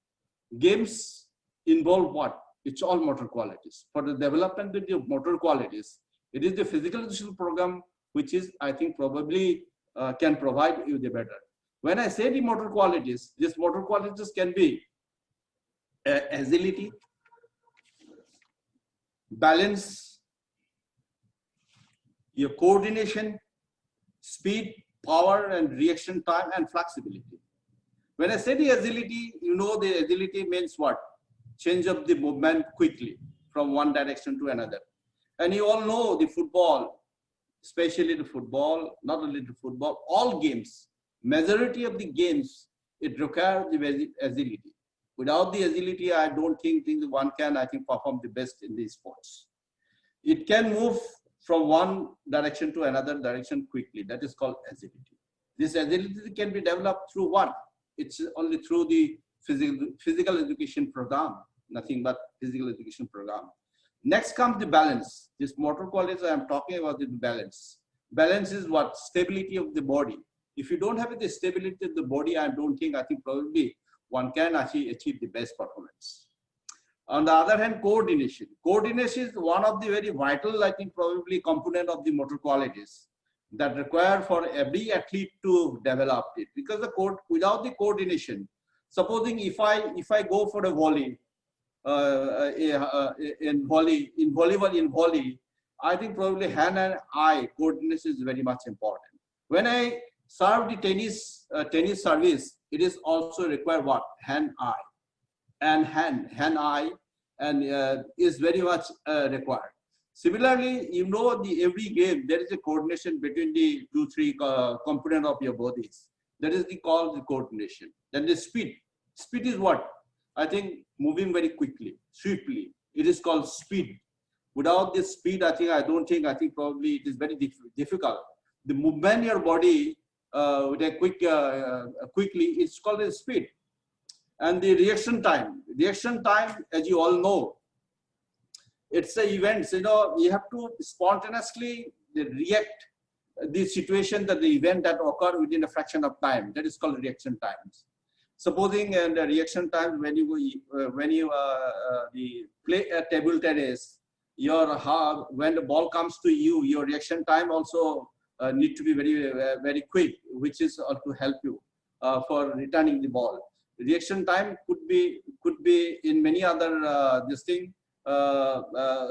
Games involve what? It's all motor qualities. For the development of the motor qualities, it is the physical education program which is, I think, probably can provide you the better. When I say the motor qualities, these motor qualities can be agility, balance, your coordination, speed, power and reaction time, and flexibility. When I say the agility, you know the agility means what? Change of the movement quickly from one direction to another. And you all know the football, especially the football, not only the football, all games, majority of the games, it requires the agility. Without the agility, I don't think one can, I think, perform the best in these sports. It can move from one direction to another direction quickly. That is called agility. This agility can be developed through what? It's only through the physical education program, nothing but physical education program. Next comes the balance. This motor qualities I am talking about the balance. Balance is what? Stability of the body. If you don't have the stability of the body, I think probably one can actually achieve the best performance. On the other hand, coordination. Coordination is one of the very vital, I think, probably component of the motor qualities that require for every athlete to develop it. Because without the coordination, supposing if I go for a volley, in volley, I think probably hand and eye coordination is very much important. When I serve the tennis service, it is also require what? Hand eye, and hand eye, and is very much required. Similarly, you know, every game there is a coordination between the 2-3 component of your bodies. That is called the coordination. Then the speed. Speed is what? I think moving very quickly, swiftly. It is called speed. Without this speed, I think probably it is very difficult. The movement in your body with a quickly, it's called a speed. And the reaction time. Reaction time, as you all know, it's the events, you know, you have to spontaneously react the situation, that the event that occur within a fraction of time. That is called reaction times. Supposing the reaction time when you play a table tennis, when the ball comes to you, your reaction time also need to be very quick, which is to help you for returning the ball. Reaction time could be in many other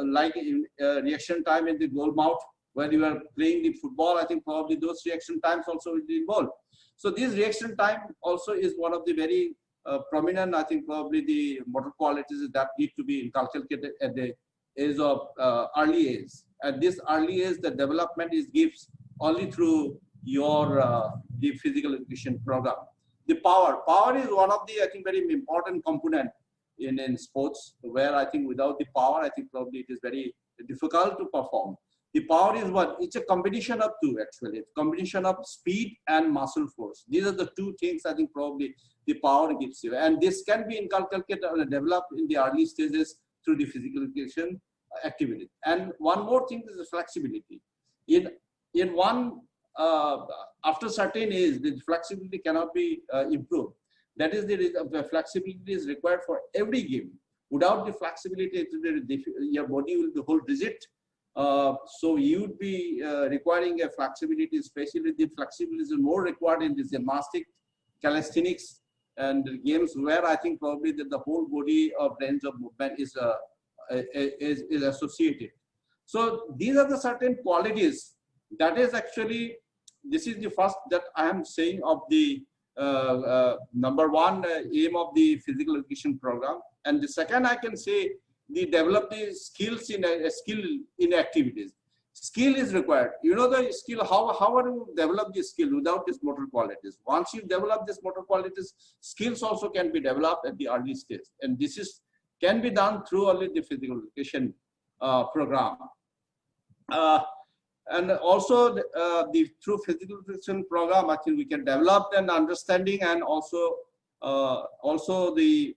like reaction time in the goal mouth when you are playing the football. I think probably those reaction times also will be involved. So this reaction time also is one of the very prominent, I think probably the motor qualities that need to be inculcated at the age of early age. At this early age, the development is gives only through your the physical education program. The power is one of the, I think, very important component in sports, where I think without the power, I think probably it is very difficult to perform. The power is what? It's a combination of two, actually. It's a combination of speed and muscle force. These are the two things I think probably the power gives you. And this can be inculcated or developed in the early stages through the physical education activity. And one more thing is the flexibility. In one, after certain age, the flexibility cannot be improved. That is the flexibility is required for every game. Without the flexibility, your body will be whole rigid. So you would be requiring a flexibility, especially the flexibility is more required in the gymnastics, calisthenics, and games where I think probably that the whole body of range of movement is associated. So these are the certain qualities that is actually, this is the first that I am saying of the number one aim of the physical education program. And the second I can say, the develop the skills in activities. Skill is required. You know the skill, how are you develop the skill without these motor qualities? Once you develop these motor qualities, skills also can be developed at the early stage. And this can be done through only the physical education program. And also through physical education program, I think we can develop an understanding, and also the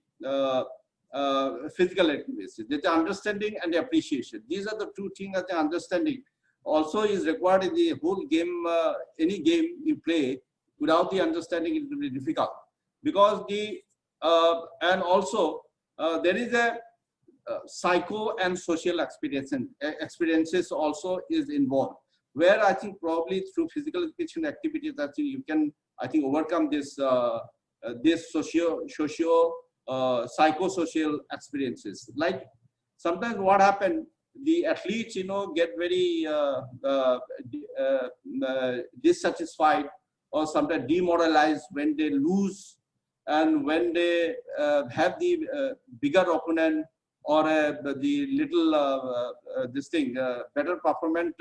physical activities. The understanding and the appreciation. These are the two things that the understanding also is required in the whole game. Any game you play, without the understanding, it will be difficult, because and also there is a psycho and social experiences also is involved, where I think probably through physical education activities, I think you can, I think, overcome this this psychosocial experiences. Like sometimes what happens, the athletes, you know, get very dissatisfied or sometimes demoralized when they lose, and when they have the bigger opponent or the little better performant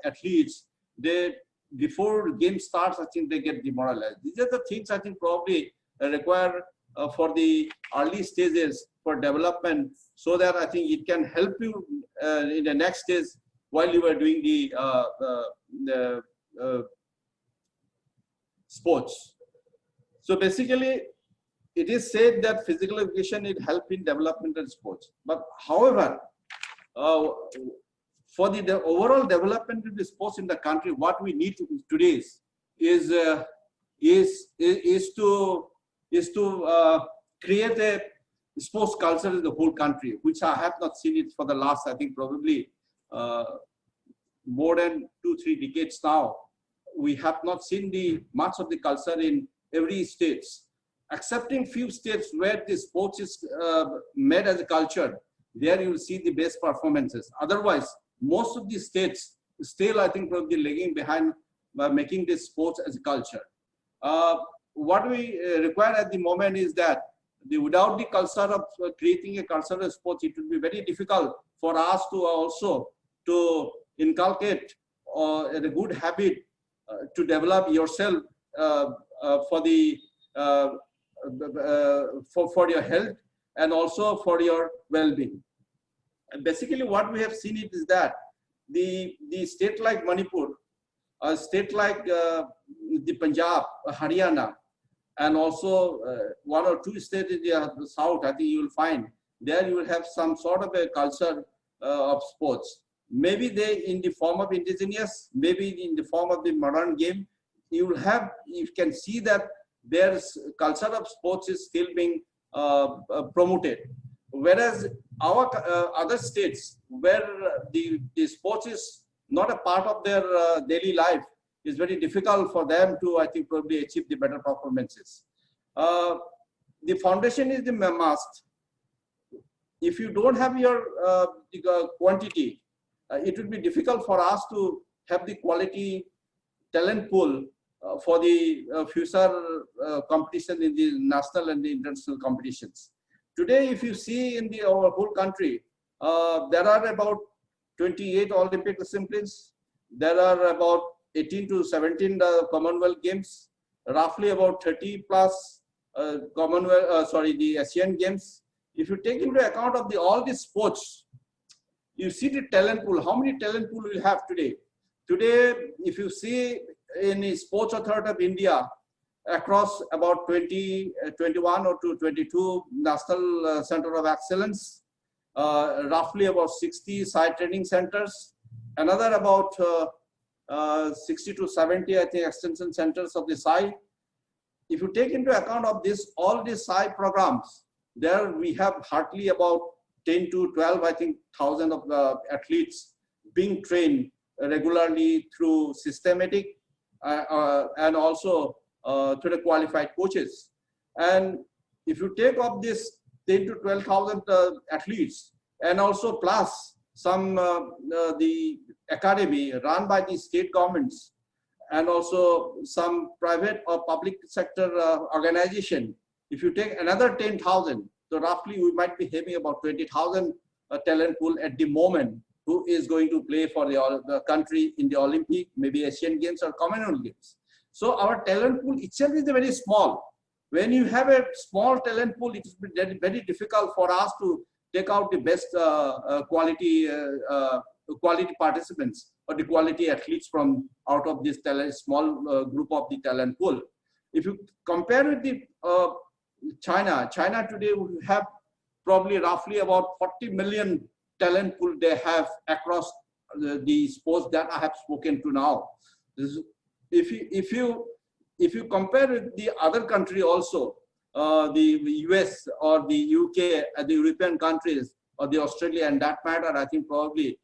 athletes, they, before game starts, I think they get demoralized. These are the things I think probably require for the early stages for development, so that I think it can help you in the next stage while you are doing the sports. So basically, it is said that physical education it helps in developmental sports. But however, for the overall development of the sports in the country, what we need today is to create a sports culture in the whole country, which I have not seen it for the last, I think, probably more than 2-3 decades now. We have not seen much of the culture in every state, excepting few states where the sports is made as a culture. There you will see the best performances. Otherwise, most of the states still, I think, probably lagging behind by making this sports as a culture. What we require at the moment is that without the culture of creating a culture of sports, it will be very difficult for us to also to inculcate a good habit to develop yourself for your health and also for your well-being. And basically, what we have seen it is that the state like Manipur, a state like the Punjab, Haryana, and also 1 or 2 states in the south, I think you will find there you will have some sort of a culture of sports. Maybe they in the form of indigenous, maybe in the form of the modern game. You will have, you can see that there's culture of sports is still being promoted. Whereas our other states where the sports is not a part of their daily life, is very difficult for them to, I think, probably achieve the better performances. The foundation is the must. If you don't have your quantity, it will be difficult for us to have the quality talent pool for the future competition in the national and the international competitions. Today, if you see in our whole country, there are about 28 Olympic disciplines. There are about 18 to 17 Commonwealth Games, roughly about 30 plus the Asian Games. If you take into account of all these sports, you see the talent pool. How many talent pool we have today? Today, if you see in the Sports Authority of India, across about 21 or 22 National Center of Excellence, roughly about 60 site training centers, another about 60 to 70, I think, extension centers of the SAI. If you take into account of all these SAI programs, there we have hardly about 10 to 12, I think, thousand of athletes being trained regularly through systematic and also to the qualified coaches. And if you take up this 10 to 12,000 athletes, and also plus some the academy run by the state governments, and also some private or public sector organization, if you take another 10,000, so roughly we might be having about 20,000 talent pool at the moment, who is going to play for the country in the Olympic, maybe Asian Games or Commonwealth Games. So our talent pool itself is very small. When you have a small talent pool, it is very difficult for us to take out the best quality quality participants or the quality athletes from out of this small group of the talent pool. If you compare with the China today we have probably roughly about 40 million talent pool they have across the sports that I have spoken to now. If you compare with the other country also, the US or the UK, the European countries or the Australia, and that matter, I think probably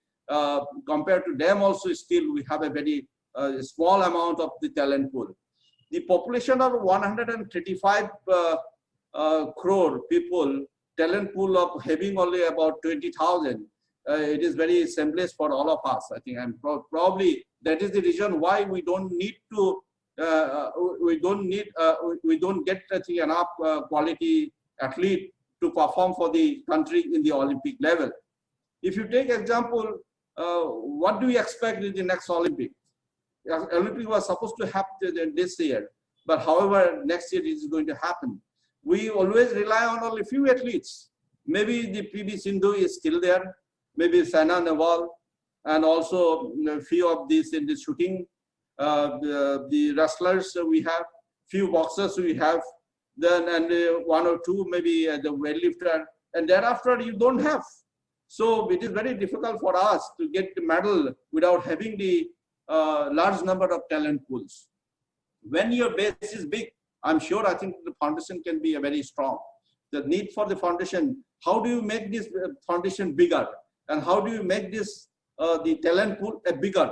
compared to them also still we have a very small amount of the talent pool. The population of 135 crore people, talent pool of having only about 20,000. It is very seamless for all of us, I think, and probably that is the reason why we don't need to, we don't get enough quality athlete to perform for the country in the Olympic level. If you take example, what do we expect in the next Olympic? Olympic was supposed to happen this year, but however, next year it is going to happen. We always rely on only few athletes. Maybe the PV Sindhu is still there, maybe Saina Nehwal, and also a few of these in the shooting. The wrestlers we have, few boxers we have, then and one or two maybe the weightlifter, and thereafter you don't have. So it is very difficult for us to get the medal without having the large number of talent pools. When your base is big, I'm sure I think the foundation can be very strong. The need for the foundation, how do you make this foundation bigger? And how do you make this the talent pool bigger?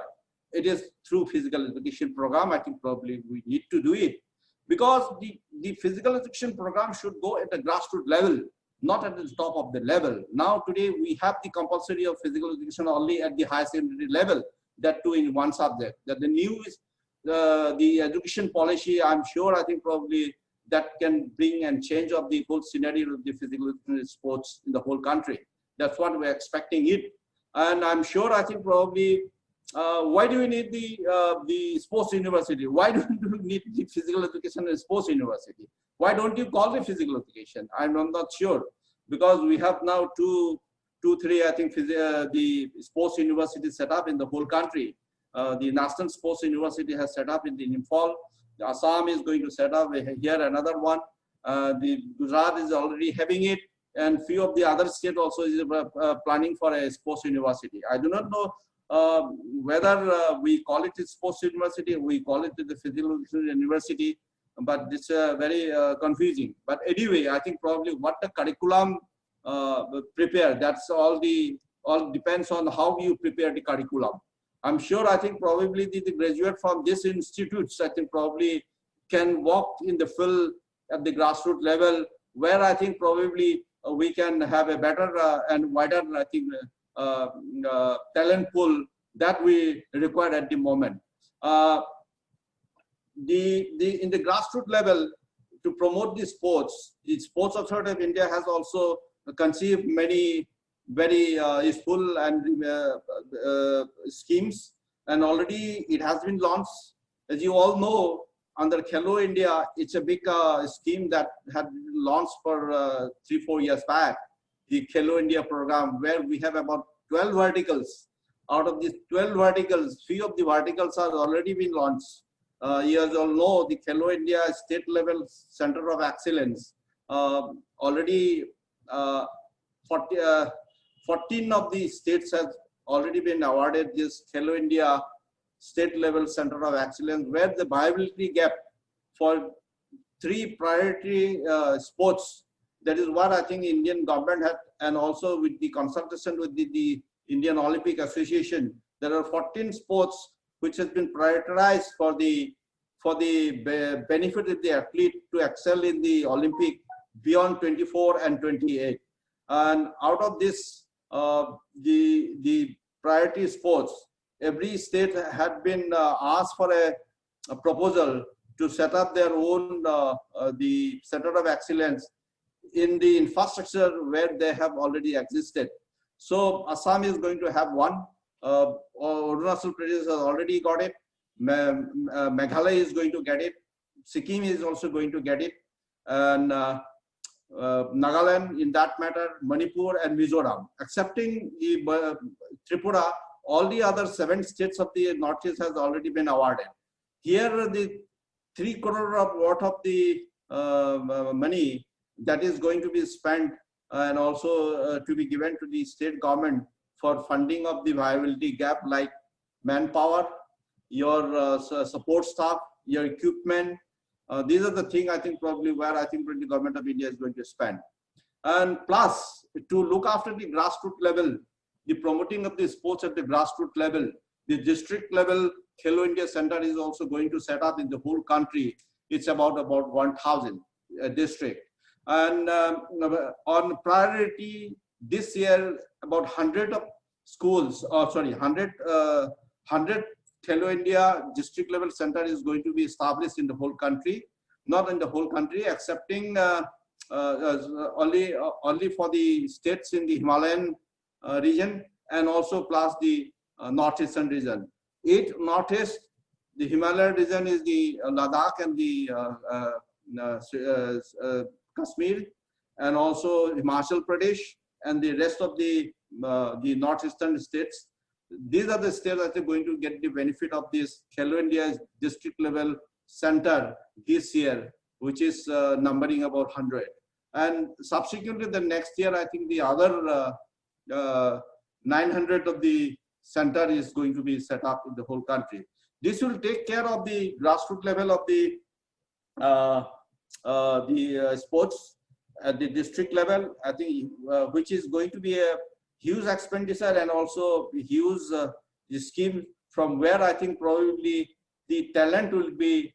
It is through physical education program. I think probably we need to do it because the physical education program should go at the grassroots level, not at the top of the level. Now today we have the compulsory of physical education only at the higher secondary level, that too in one subject. That the new is the education policy, I'm sure, I think probably that can bring and change of the whole scenario of the physical sports in the whole country. That's what we're expecting it. And I'm sure, I think probably, why do we need the sports university? Why do we need the physical education and sports university? Why don't you call it physical education? I'm not sure, because we have now two, three, I think, the sports universities set up in the whole country. The National Sports University has set up in the Imphal. The Assam is going to set up here another one. The Gujarat is already having it, and few of the other states also is planning for a sports university. I do not know whether we call it a sports university or we call it the physical university, but it's very confusing. But anyway, I think probably what the curriculum prepare, that's all depends on how you prepare the curriculum. I'm sure, I think probably the graduate from these institutes, I think probably can walk in the field at the grassroots level, where I think probably we can have a better and wider, I think, talent pool that we require at the moment. In the grassroots level, to promote the Sports Authority of India has also conceived many very useful and schemes, and already it has been launched. As you all know, under Khelo India, it's a big scheme that had been launched for 3-4 years back, the Khelo India program, where we have about 12 verticals. Out of these 12 verticals, few of the verticals are already been launched. You all know the Khelo India state level center of excellence. Already 14 of the states have already been awarded this Khelo India state level center of excellence, where the viability gap for 3 priority sports, that is what I think Indian government had, and also with the consultation with the Indian Olympic Association, there are 14 sports which has been prioritized for the benefit of the athlete to excel in the Olympic beyond 24 and 28. And out of this, the priority sports, every state had been asked for a proposal to set up their own the center of excellence in the infrastructure where they have already existed. So Assam is going to have one. Arunachal Pradesh has already got it. Meghalaya is going to get it. Sikkim is also going to get it. And Nagaland, in that matter, Manipur and Mizoram. Excepting the Tripura, all the other 7 states of the Northeast has already been awarded. Here, the 3 crore of worth of the money that is going to be spent and also to be given to the state government for funding of the viability gap, like manpower, your support staff, your equipment. These are the things I think probably where I think the government of India is going to spend. And plus, to look after the grassroots level, the promoting of the sports at the grassroots level, the district level Khelo India Center is also going to set up in the whole country. It's about 1,000 district. And on priority this year, about 100 of schools, 100 Khelo India district level center is going to be established in the whole country. Not in the whole country, excepting only for the states in the Himalayan region, and also plus the northeastern region. 8 northeast, the Himalayan region is the Ladakh and the Kashmir, and also Himachal Pradesh, and the rest of the northeastern states. These are the states that are going to get the benefit of this Khelo India district level center this year, which is numbering about 100. And subsequently, the next year, I think the other 900 of the center is going to be set up in the whole country. This will take care of the grassroots level of the sports at the district level, I think, which is going to be a huge expenditure and also a huge scheme from where I think probably the talent will be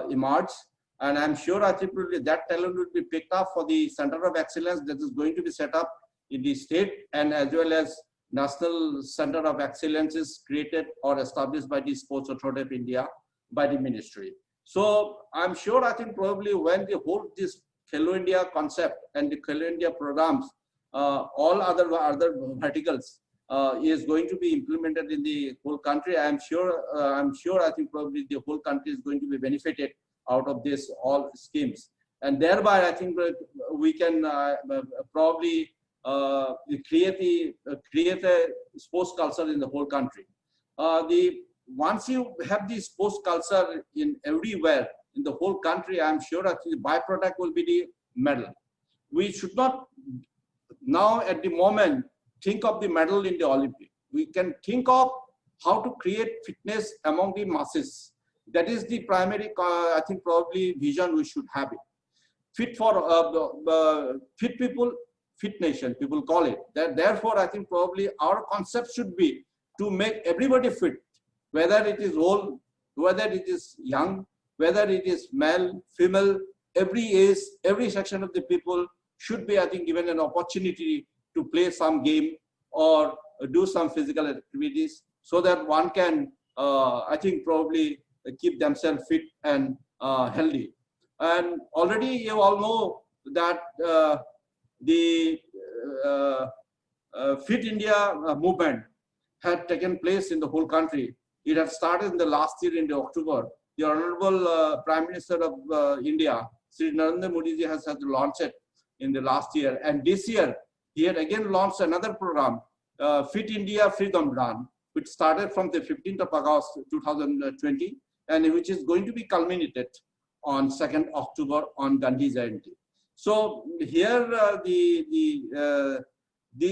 emerged. And I'm sure I think probably that talent will be picked up for the Center of Excellence that is going to be set up in the state, and as well as National Center of Excellence is created or established by the Sports Authority of India by the ministry. So I'm sure I think probably when the whole this Khelo India concept and the Khelo India programs, all other verticals is going to be implemented in the whole country. I'm sure I think probably the whole country is going to be benefited out of this all schemes, and thereby I think we can probably create a sports culture in the whole country. Once you have the sports culture in everywhere in the whole country, I'm sure actually the byproduct will be the medal. We should not now at the moment think of the medal in the Olympic. We can think of how to create fitness among the masses. That is the primary, I think probably vision we should have it. Fit for fit people, fit nation, people call it. Therefore, I think probably our concept should be to make everybody fit, whether it is old, whether it is young, whether it is male, female, every age, every section of the people should be, I think, given an opportunity to play some game or do some physical activities so that one can, I think, probably keep themselves fit and healthy. And already you all know that the Fit India movement had taken place in the whole country. It had started in the last year in the October. The Honorable Prime Minister of India, Sri Narendra Modi ji has launched it in the last year. And this year, he had again launched another program, Fit India Freedom Run, which started from the 15th of August 2020, and which is going to be culminated on 2nd October on Gandhi Jayanti. So here the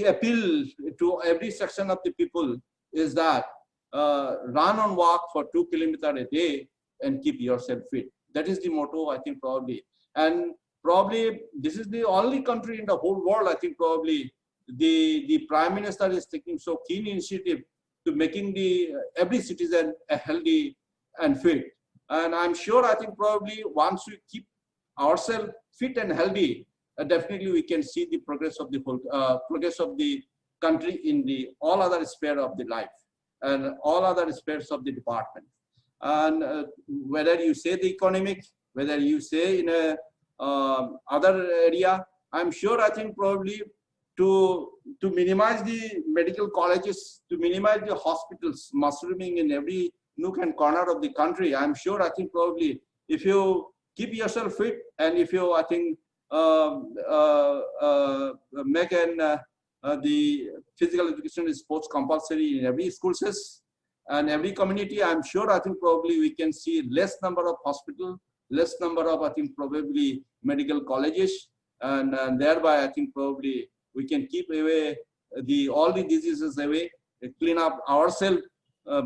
appeal to every section of the people is that run and walk for 2 kilometers a day and keep yourself fit. That is the motto, I think, probably. And probably this is the only country in the whole world, I think, probably the Prime Minister is taking so keen initiative to making every citizen a healthy and fit. And I'm sure, I think, probably once we keep ourselves fit and healthy, definitely we can see the progress of the whole progress of the country in the all other sphere of the life and all other spheres of the department. And whether you say the economic, whether you say in a other area, I'm sure, I think, probably to minimize the medical colleges, to minimize the hospitals mushrooming in every nook and corner of the country, I'm sure, I think, probably if you keep yourself fit and if you, I think, make an the physical education is sports compulsory in every school system and every community. I'm sure, I think probably we can see less number of hospitals, less number of, I think probably medical colleges, and thereby I think probably we can keep away all the diseases away, clean up ourselves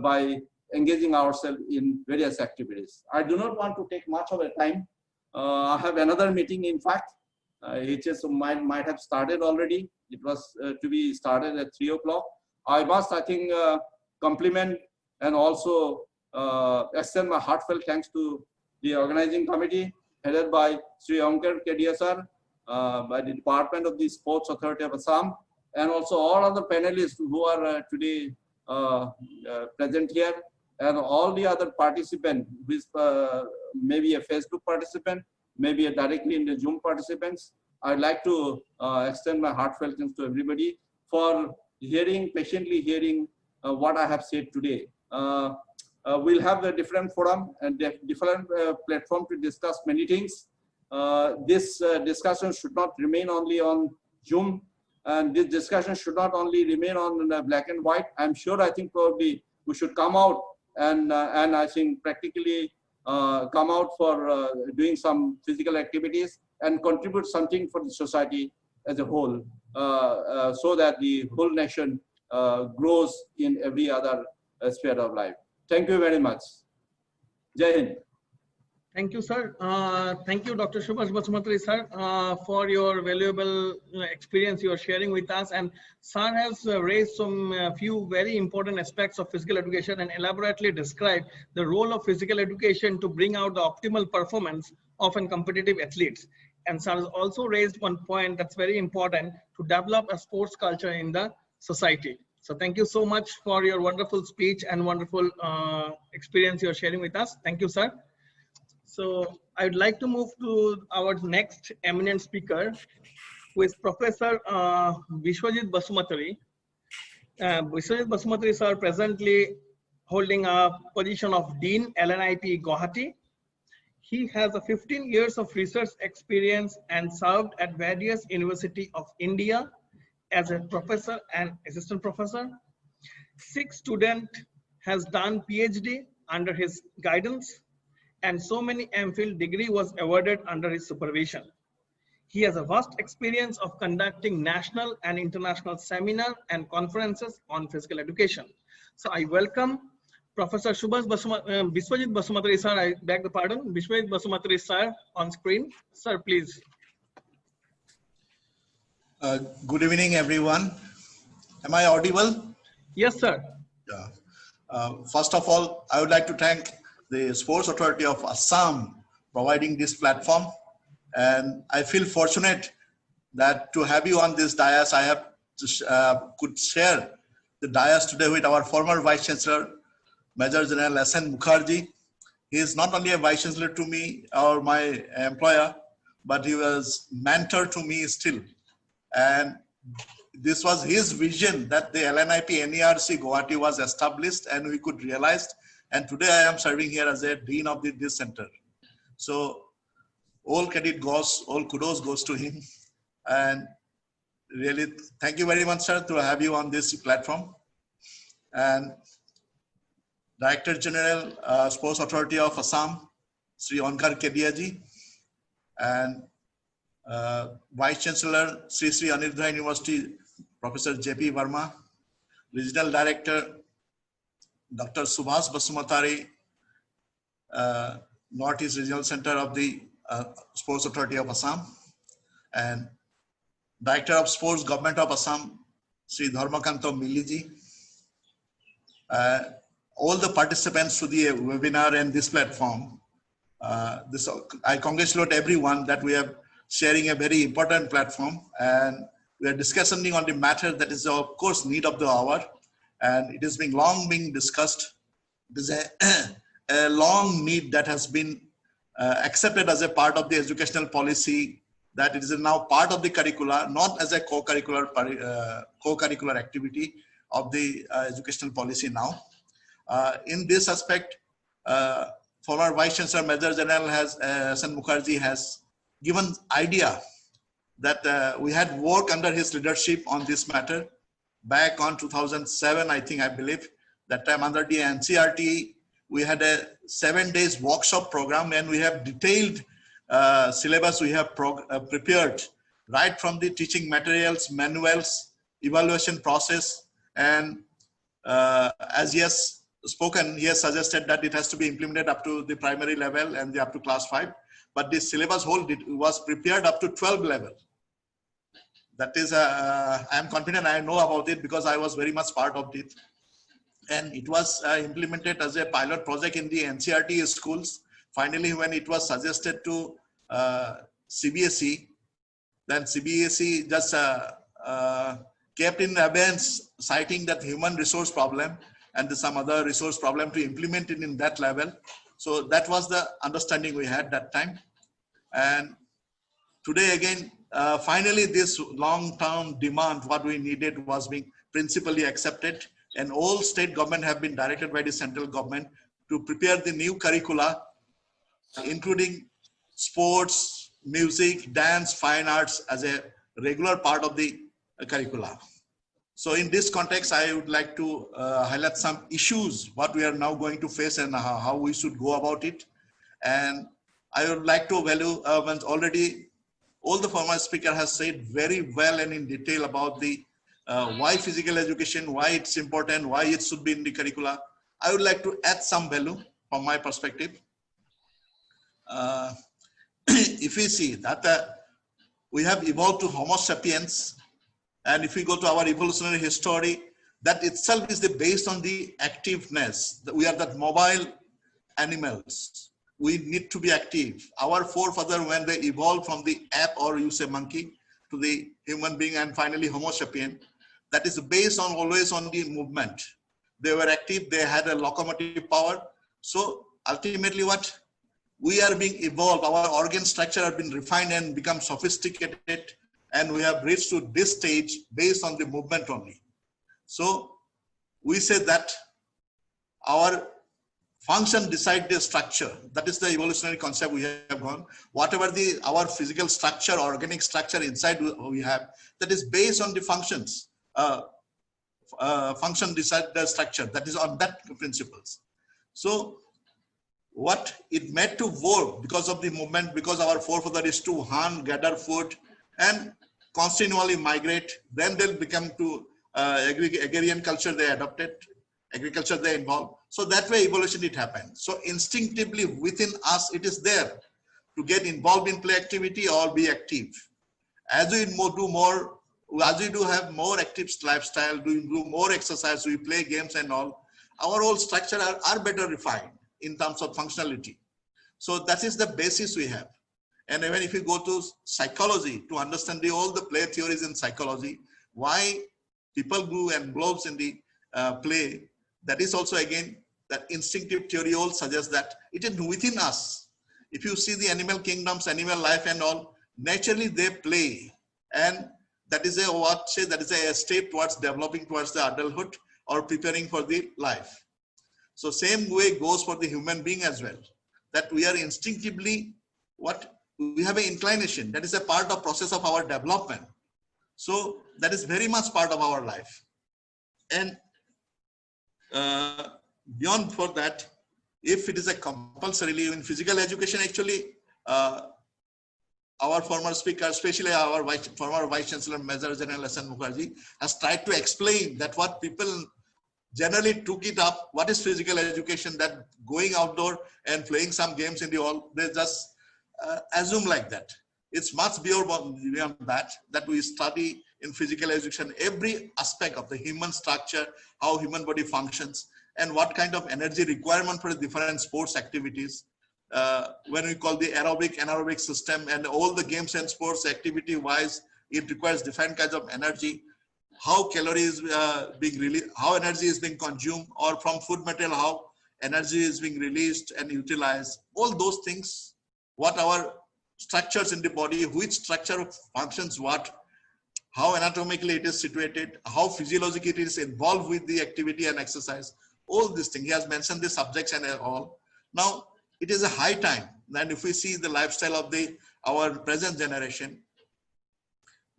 by engaging ourselves in various activities. I do not want to take much of a time. I have another meeting, in fact. HS might have started already. It was to be started at 3 o'clock. I must, I think, compliment and also extend my heartfelt thanks to the organizing committee headed by Sri Onkar Kedia sir, by the Department of the Sports Authority of Assam, and also all other panelists who are today present here, and all the other participants, who is maybe a Facebook participant, maybe a directly in the Zoom participants. I'd like to extend my heartfelt thanks to everybody for patiently hearing what I have said today. We'll have a different forum and different platform to discuss many things. This discussion should not remain only on Zoom, and this discussion should not only remain on black and white. I'm sure, I think probably we should come out and I think practically come out for doing some physical activities and contribute something for the society as a whole, so that the whole nation grows in every other sphere of life. Thank you very much. Jai Hind. Thank you, sir. Thank you, Dr. Subhash Basumatri, sir, for your valuable experience you are sharing with us. And sir has raised some few very important aspects of physical education and elaborately described the role of physical education to bring out the optimal performance of competitive athletes. And sir has also raised one point that's very important, to develop a sports culture in the society. So thank you so much for your wonderful speech and wonderful experience you're sharing with us. Thank you, sir. So I would like to move to our next eminent speaker, who is Professor Vishwajit Basumatri. Vishwajit Basumatri sir presently holding a position of Dean LNIT Guwahati. He has 15 years of research experience and served at various universities of India as a professor and assistant professor. 6 students has done PhD under his guidance, and so many MPhil degree was awarded under his supervision. He has a vast experience of conducting national and international seminars and conferences on physical education. So I welcome Professor Vishwajit Basumatri sir, I beg the pardon, Vishwajit Basumatri sir on screen. Sir, please. Good evening, everyone. Am I audible? Yes, sir. Yeah. First of all, I would like to thank the Sports Authority of Assam providing this platform, and I feel fortunate that to have you on this dais. I have could share the dais today with our former Vice Chancellor, Major General S.N. Mukherjee. He is not only a Vice Chancellor to me or my employer, but he was mentor to me still. And this was his vision that the LNIP NERC Guwahati was established and we could realize. And today I am serving here as a Dean of this center. So all credit goes, all kudos goes to him. And really, thank you very much, sir, to have you on this platform. And Director General, Sports Authority of Assam, Sri Onkar Kedia ji, and Vice Chancellor, Sri Anirudh University, Professor J.P. Verma, Regional Director, Dr. Subhash Basumatri, Northeast Regional Center of the Sports Authority of Assam, and Director of Sports, Government of Assam, Sri Dharmakanto Milliji, all the participants to the webinar and this platform. I congratulate everyone that we are sharing a very important platform, and we are discussing on the matter that is of course need of the hour, and it has been long being discussed. It is a long need that has been accepted as a part of the educational policy, that it is now part of the curricula, not as a co-curricular activity of the educational policy now. In this aspect, former Vice Chancellor Major General S.N. Mukherjee has given idea that we had work under his leadership on this matter back on 2007, I think, I believe. That time under the NCRT, we had a 7 days workshop program, and we have detailed syllabus we have prepared right from the teaching materials, manuals, evaluation process, and as he has spoken, he has suggested that it has to be implemented up to the primary level and up to class 5. But this syllabus whole was prepared up to 12 level. That is, I am confident I know about it because I was very much part of it. And it was implemented as a pilot project in the NCRT schools. Finally, when it was suggested to CBSE, then CBSE just kept in abeyance, citing that human resource problem and some other resource problem to implement it in that level. So that was the understanding we had that time. And today again, finally this long-term demand, what we needed, was being principally accepted, and all state government have been directed by the central government to prepare the new curricula, including sports, music, dance, fine arts as a regular part of the curricula. So in this context, I would like to highlight some issues, what we are now going to face and how we should go about it. And I would like to value, already all the former speaker has said very well and in detail about the why physical education, why it's important, why it should be in the curricula. I would like to add some value from my perspective. If we see that we have evolved to Homo sapiens, and if we go to our evolutionary history, that itself is based on the activeness. That we are that mobile animals. We need to be active. Our forefathers, when they evolved from the ape, or you say monkey, to the human being and finally Homo sapien, that is based on always on the movement. They were active, they had a locomotive power. So ultimately what? We are being evolved, our organ structure have been refined and become sophisticated, and we have reached to this stage based on the movement only. So we say that our function decide the structure. That is the evolutionary concept we have gone. Whatever our physical structure, organic structure inside we have, that is based on the functions. Function decide the structure. That is on that principles. So what it meant to work because of the movement, because our forefather is to hunt, gather food, and continually migrate. Then they'll become to agrarian culture they adopted, agriculture they involved. So that way evolution it happened. So instinctively within us it is there to get involved in play activity or be active. As we do more, as we do have more active lifestyle, do more exercise, we play games and all, our whole structure are better refined in terms of functionality. So that is the basis we have. And even if you go to psychology to understand all the play theories in psychology, why people grew and globes in the play, that is also again that instinctive theory all suggests that it is within us. If you see the animal kingdoms, animal life and all, naturally they play, and that is a step towards developing towards the adulthood or preparing for the life. So same way goes for the human being as well, that we are instinctively we have an inclination, that is a part of process of our development. So that is very much part of our life. And beyond for that, if it is a compulsory in physical education, actually our former speaker, especially our former Vice Chancellor, Major General S.N. Mukherjee, has tried to explain that what people generally took it up, what is physical education, that going outdoor and playing some games in the hall, they just assume like that. It's much beyond that we study in physical education every aspect of the human structure, how human body functions, and what kind of energy requirement for different sports activities. When we call the aerobic, anaerobic system, and all the games and sports activity wise, it requires different kinds of energy. How calories being released, how energy is being consumed, or from food material, how energy is being released and utilized. All those things, what our structures in the body, which structure functions what, how anatomically it is situated, how physiologically it is involved with the activity and exercise. All these things, he has mentioned the subjects and all. Now, it is a high time. And if we see the lifestyle of our present generation,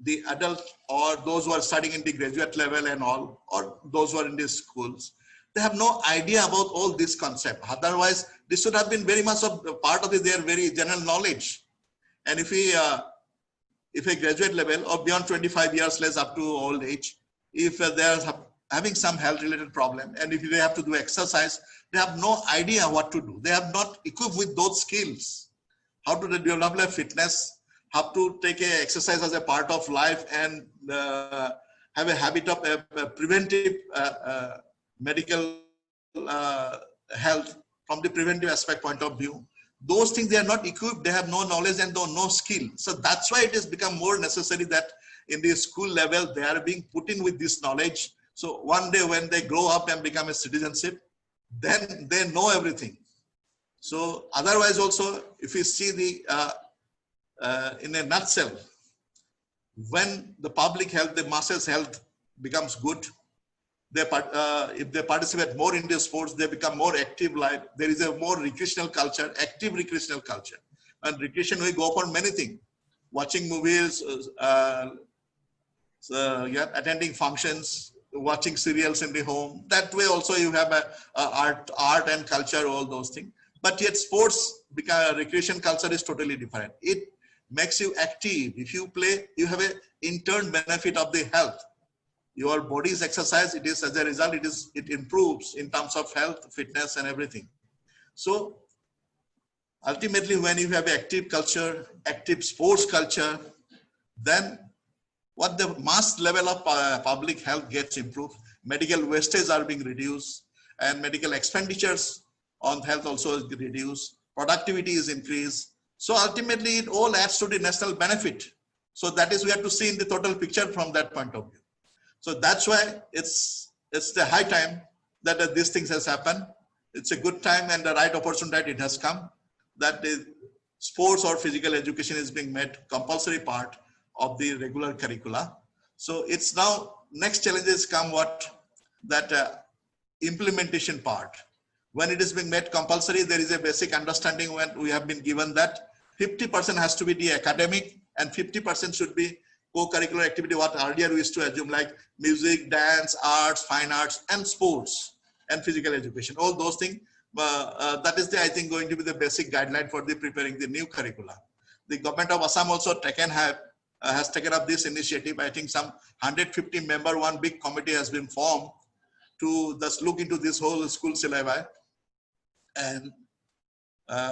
the adult or those who are studying in the graduate level and all, or those who are in these schools, they have no idea about all this concept. Otherwise, this should have been very much of part of their very general knowledge. And if a graduate level or beyond 25 years, less up to old age, if they are having some health related problem, and if they have to do exercise, they have no idea what to do. They have not equipped with those skills, how to develop their fitness, how to take a exercise as a part of life, and have a habit of preventive medical health from the preventive aspect point of view. Those things they are not equipped, they have no knowledge and no skill. So that's why it has become more necessary that in the school level, they are being put in with this knowledge. So one day when they grow up and become a citizenship, then they know everything. So otherwise also, if you see the, in a nutshell, when the public health, the masses health becomes good, if they participate more in the sports, they become more active life. There is a more recreational culture, active recreational culture. And recreation, we go for many things, watching movies, attending functions, watching serials in the home. That way also you have art and culture, all those things. But yet sports, because recreation culture is totally different. It makes you active. If you play, you have an in-turn benefit of the health. Your body's exercise, it is as a result, it improves in terms of health, fitness, and everything. So ultimately, when you have active culture, active sports culture, then what the mass level of public health gets improved, medical wastage are being reduced, and medical expenditures on health also is reduced, productivity is increased. So ultimately, it all adds to the national benefit. So that is, we have to see in the total picture from that point of view. So that's why it's the high time that these things has happened. It's a good time and the right opportunity it has come, that the sports or physical education is being made compulsory part of the regular curricula. So it's now, next challenges come that implementation part. When it is being made compulsory, there is a basic understanding when we have been given that 50% has to be the academic and 50% should be co-curricular activity, what earlier we used to assume, like music, dance, arts, fine arts, and sports, and physical education, all those things. That is, I think, going to be the basic guideline for the preparing the new curricula. The government of Assam also has taken up this initiative. I think some 150 member, one big committee has been formed to just look into this whole school syllabi. And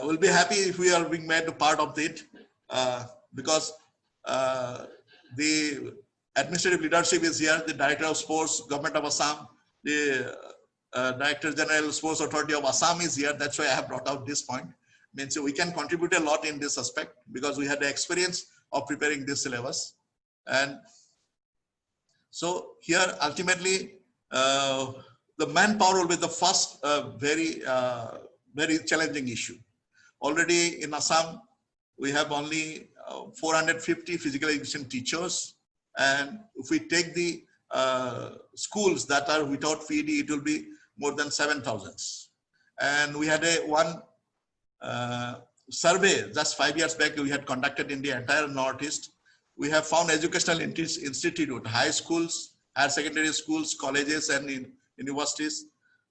we'll be happy if we are being made a part of it, because the administrative leadership is here, the Director of Sports, Government of Assam, the Director General Sports Authority of Assam is here. That's why I have brought out this point. Means we can contribute a lot in this aspect because we had the experience of preparing this syllabus. And so here ultimately the manpower will be the first very challenging issue. Already in Assam, we have only 450 physical education teachers. And if we take the schools that are without PD, it will be more than 7,000. And we had one survey just 5 years back we had conducted in the entire Northeast. We have found educational institute, high schools, higher secondary schools, colleges, and universities.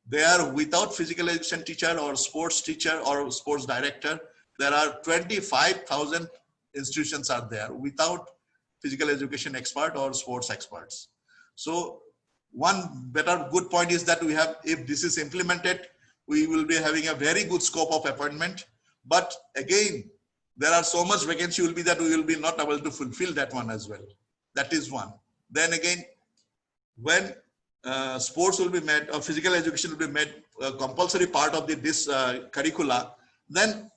They are without physical education teacher or sports teacher or sports director. There are 25,000 institutions are there without physical education expert or sports experts. So one good point is that we have, if this is implemented, we will be having a very good scope of appointment. But again, there are so much vacancy will be that we will be not able to fulfill that one as well. That is one. Then again, when sports will be made or physical education will be made a compulsory part of this curricula, then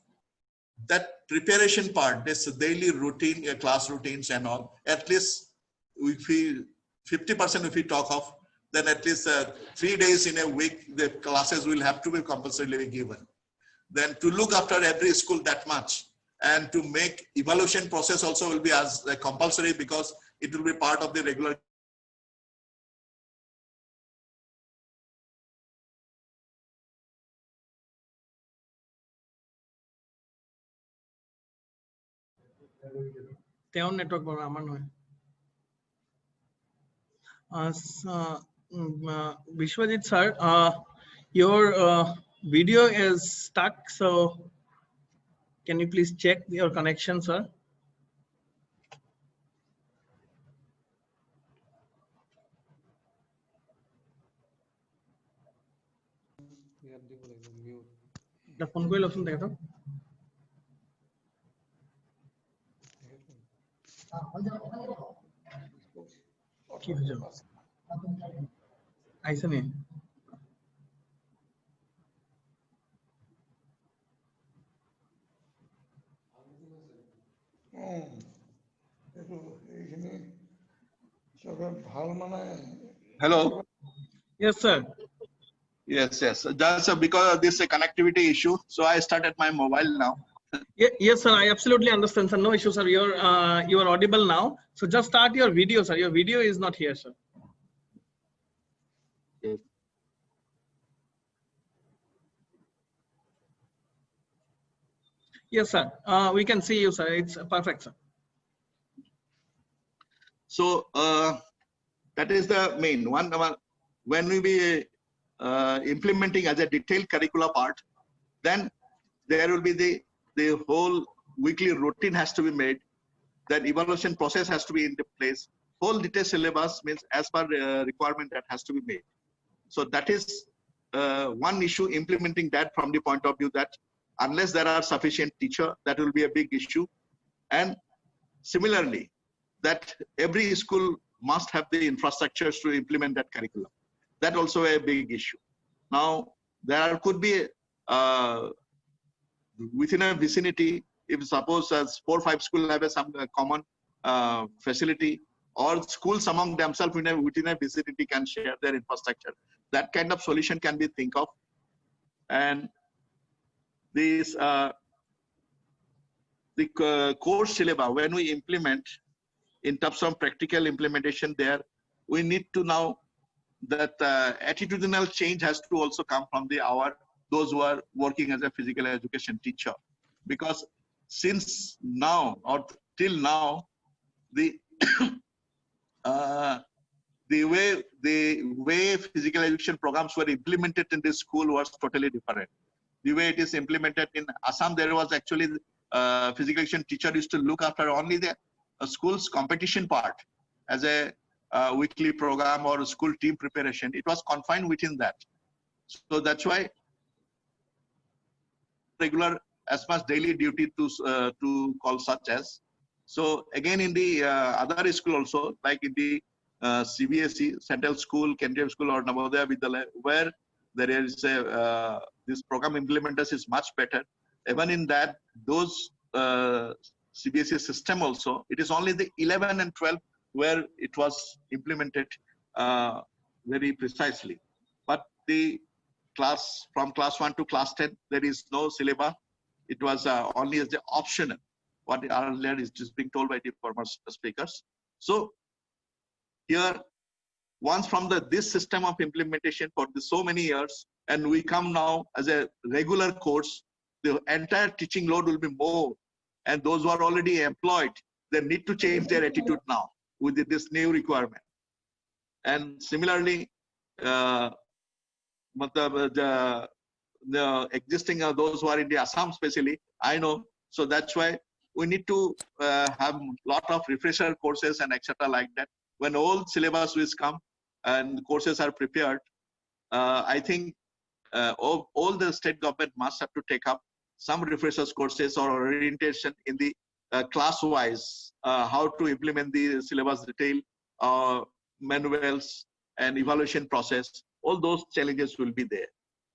that preparation part, this daily routine, class routines and all, at least if we 50% if we talk of, then at least 3 days in a week, the classes will have to be compulsorily given. Then to look after every school that much, and to make evaluation process also will be as compulsory because it will be part of the regular. Network Vishwajit sir, your video is stuck, so can you please check your connection, sir? The phone call option there, sir. ऐसा नहीं Hello. Yes, sir. Yes, yes. Just because of this connectivity issue, so I started my mobile now. Yes, sir. I absolutely understand, sir. No issue, sir. You are audible now. So just start your video, sir. Your video is not here, sir. Yes. Yes, sir. We can see you, sir. It's perfect, sir. So that is the main one. When we be implementing as a detailed curricula part, then there will be the whole weekly routine has to be made. That evaluation process has to be in place. Whole detailed syllabus means as per requirement that has to be made. So that is one issue, implementing that from the point of view that unless there are sufficient teacher, that will be a big issue. And similarly, that every school must have the infrastructures to implement that curriculum. That also a big issue. Now, there could be within a vicinity, if suppose as 4 or 5 schools have some common facility, or schools among themselves within a vicinity can share their infrastructure. That kind of solution can be think of. And this the course syllabus, when we implement in terms of practical implementation there, we need to now that attitudinal change has to also come from those who are working as a physical education teacher, because since now or till now the the way physical education programs were implemented in this school was totally different. The way it is implemented in Assam, there was actually physical education teacher used to look after only the school's competition part as a weekly program or school team preparation. It was confined within that. So that's why regular as much daily duty to call such as. So again in the other school also, like in the CBSE, Central School, Kendriya School or Navodaya Vidyalaya, where there is a, this program implementers is much better. Even in that, those CBSE system also, it is only the 11 and 12 where it was implemented very precisely. But the class, from class 1 to class 10, there is no syllabus. It was only as the optional, what earlier is just being told by the former speakers. So here, once from this system of implementation for so many years, and we come now as a regular course, the entire teaching load will be more. And those who are already employed, they need to change their attitude now with this new requirement. And similarly, the existing those who are in the Assam especially, I know. So that's why we need to have a lot of refresher courses and etc. like that. When all syllabus will come and courses are prepared, I think all the state government must have to take up some refreshers courses or orientation in the class-wise, how to implement the syllabus detail, manuals and evaluation process. All those challenges will be there.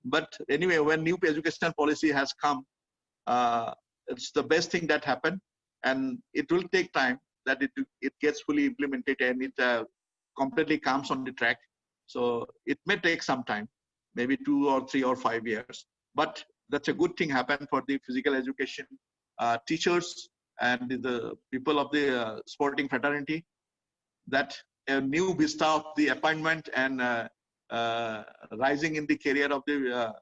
But anyway, when new educational policy has come, it's the best thing that happened, and it will take time that it gets fully implemented and it completely comes on the track. So it may take some time, maybe 2 or 3 or 5 years, but that's a good thing happen for the physical education teachers and the people of the sporting fraternity, that a new vista of the appointment and rising in the career of the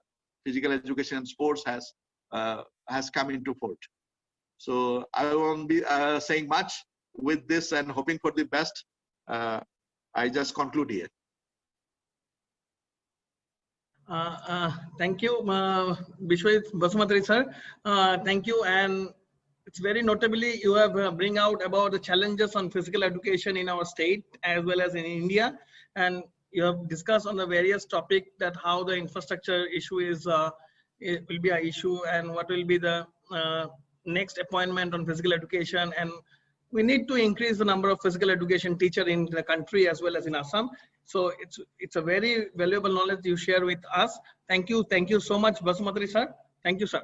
physical education and sports has come into forth. So I won't be saying much with this and hoping for the best. I just conclude here. Thank you, Bishwajit Basumatari sir. Thank you, and it's very notably you have bring out about the challenges on physical education in our state as well as in India, and you have discussed on the various topic that how the infrastructure issue is it will be an issue, and what will be the next appointment on physical education, and we need to increase the number of physical education teacher in the country as well as in Assam. So it's a very valuable knowledge you share with us. Thank you so much, Basumatari sir. Thank you, sir.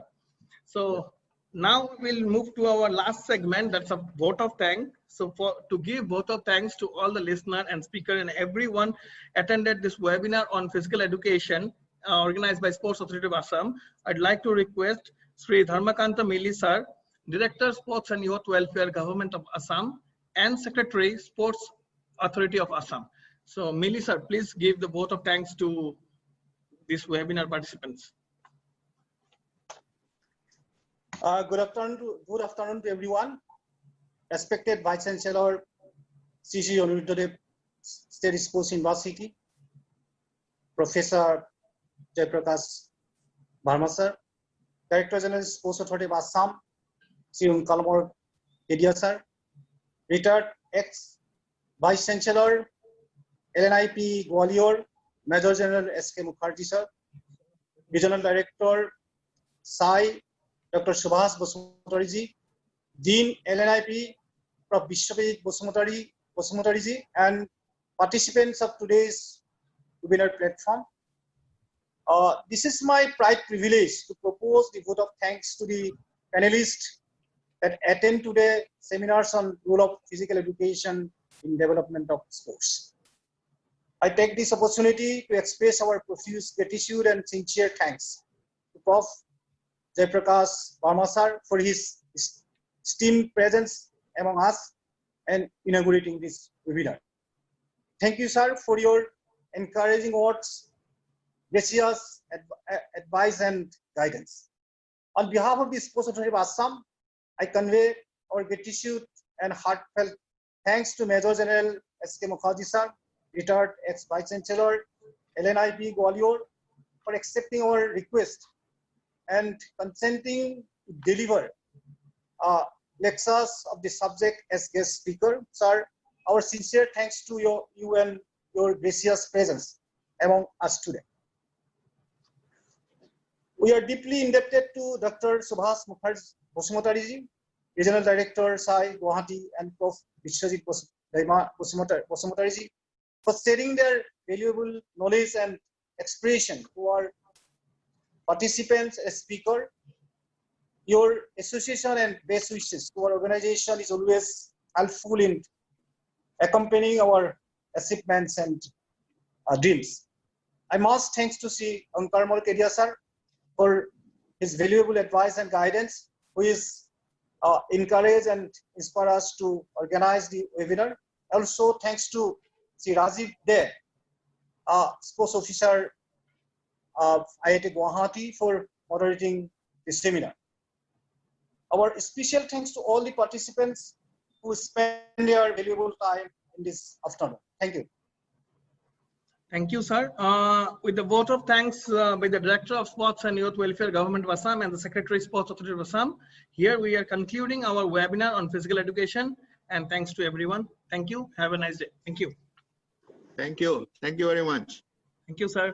So now we'll move to our last segment, that's a vote of thanks. So to give vote of thanks to all the listener and speaker and everyone attended this webinar on physical education organized by Sports Authority of Assam, I'd like to request Sri Dharmakanta Mili sir, Director Sports and Youth Welfare Government of Assam and Secretary Sports Authority of Assam. So Mili sir, please give the vote of thanks to these webinar participants. Good afternoon to everyone. Respected Vice Chancellor, CC United State Sports University, Professor Jaiprakash Verma sir, Director General Sports Authority of Assam, Sri Kalmor Kedia sir, retired ex-Vice Chancellor, LNIP Gwalior, Major General S.K. Mukherjee sir, Regional Director, Sai, Dr. Subhas Basumatari ji, Dean LNIP, Prof. Bishwajit Basumatari ji, and participants of today's webinar platform. This is my pride privilege to propose the vote of thanks to the panelists that attend today's seminars on role of physical education in development of sports. I take this opportunity to express our profuse gratitude and sincere thanks to Prof. Jaiprakash Verma sir for his esteemed presence among us and inaugurating this webinar. Thank you, sir, for your encouraging words, gracious advice and guidance. On behalf of the Sports Authority of Assam, I convey our gratitude and heartfelt thanks to Major General S.K. Mukherjee sir, retired ex-Vice Chancellor, LNIP Gwalior, for accepting our request and consenting to deliver lectures of the subject as guest speaker. Sir, our sincere thanks to you and your gracious presence among us today. We are deeply indebted to Dr. Subhas Basumatari ji, Regional Director, Sai, Guwahati, and Prof. Bishwajit Basumatari ji for sharing their valuable knowledge and expression to our participants as speaker. Your association and best wishes to our organization is always helpful in accompanying our achievements and dreams. I must thanks to Sri Kalmor Kedia sir for his valuable advice and guidance, who is encourage and inspire us to organize the webinar. Also thanks to Sri Rajiv De, sports officer of IIT Guwahati, for moderating this seminar. Our special thanks to all the participants who spend their valuable time in this afternoon. Thank you. Thank you, sir. With the vote of thanks by the Director of Sports and Youth Welfare Government of Assam and the Secretary Sports Authority of Assam, here we are concluding our webinar on physical education, and thanks to everyone. Thank you. Have a nice day. Thank you. Thank you. Thank you very much. Thank you, sir.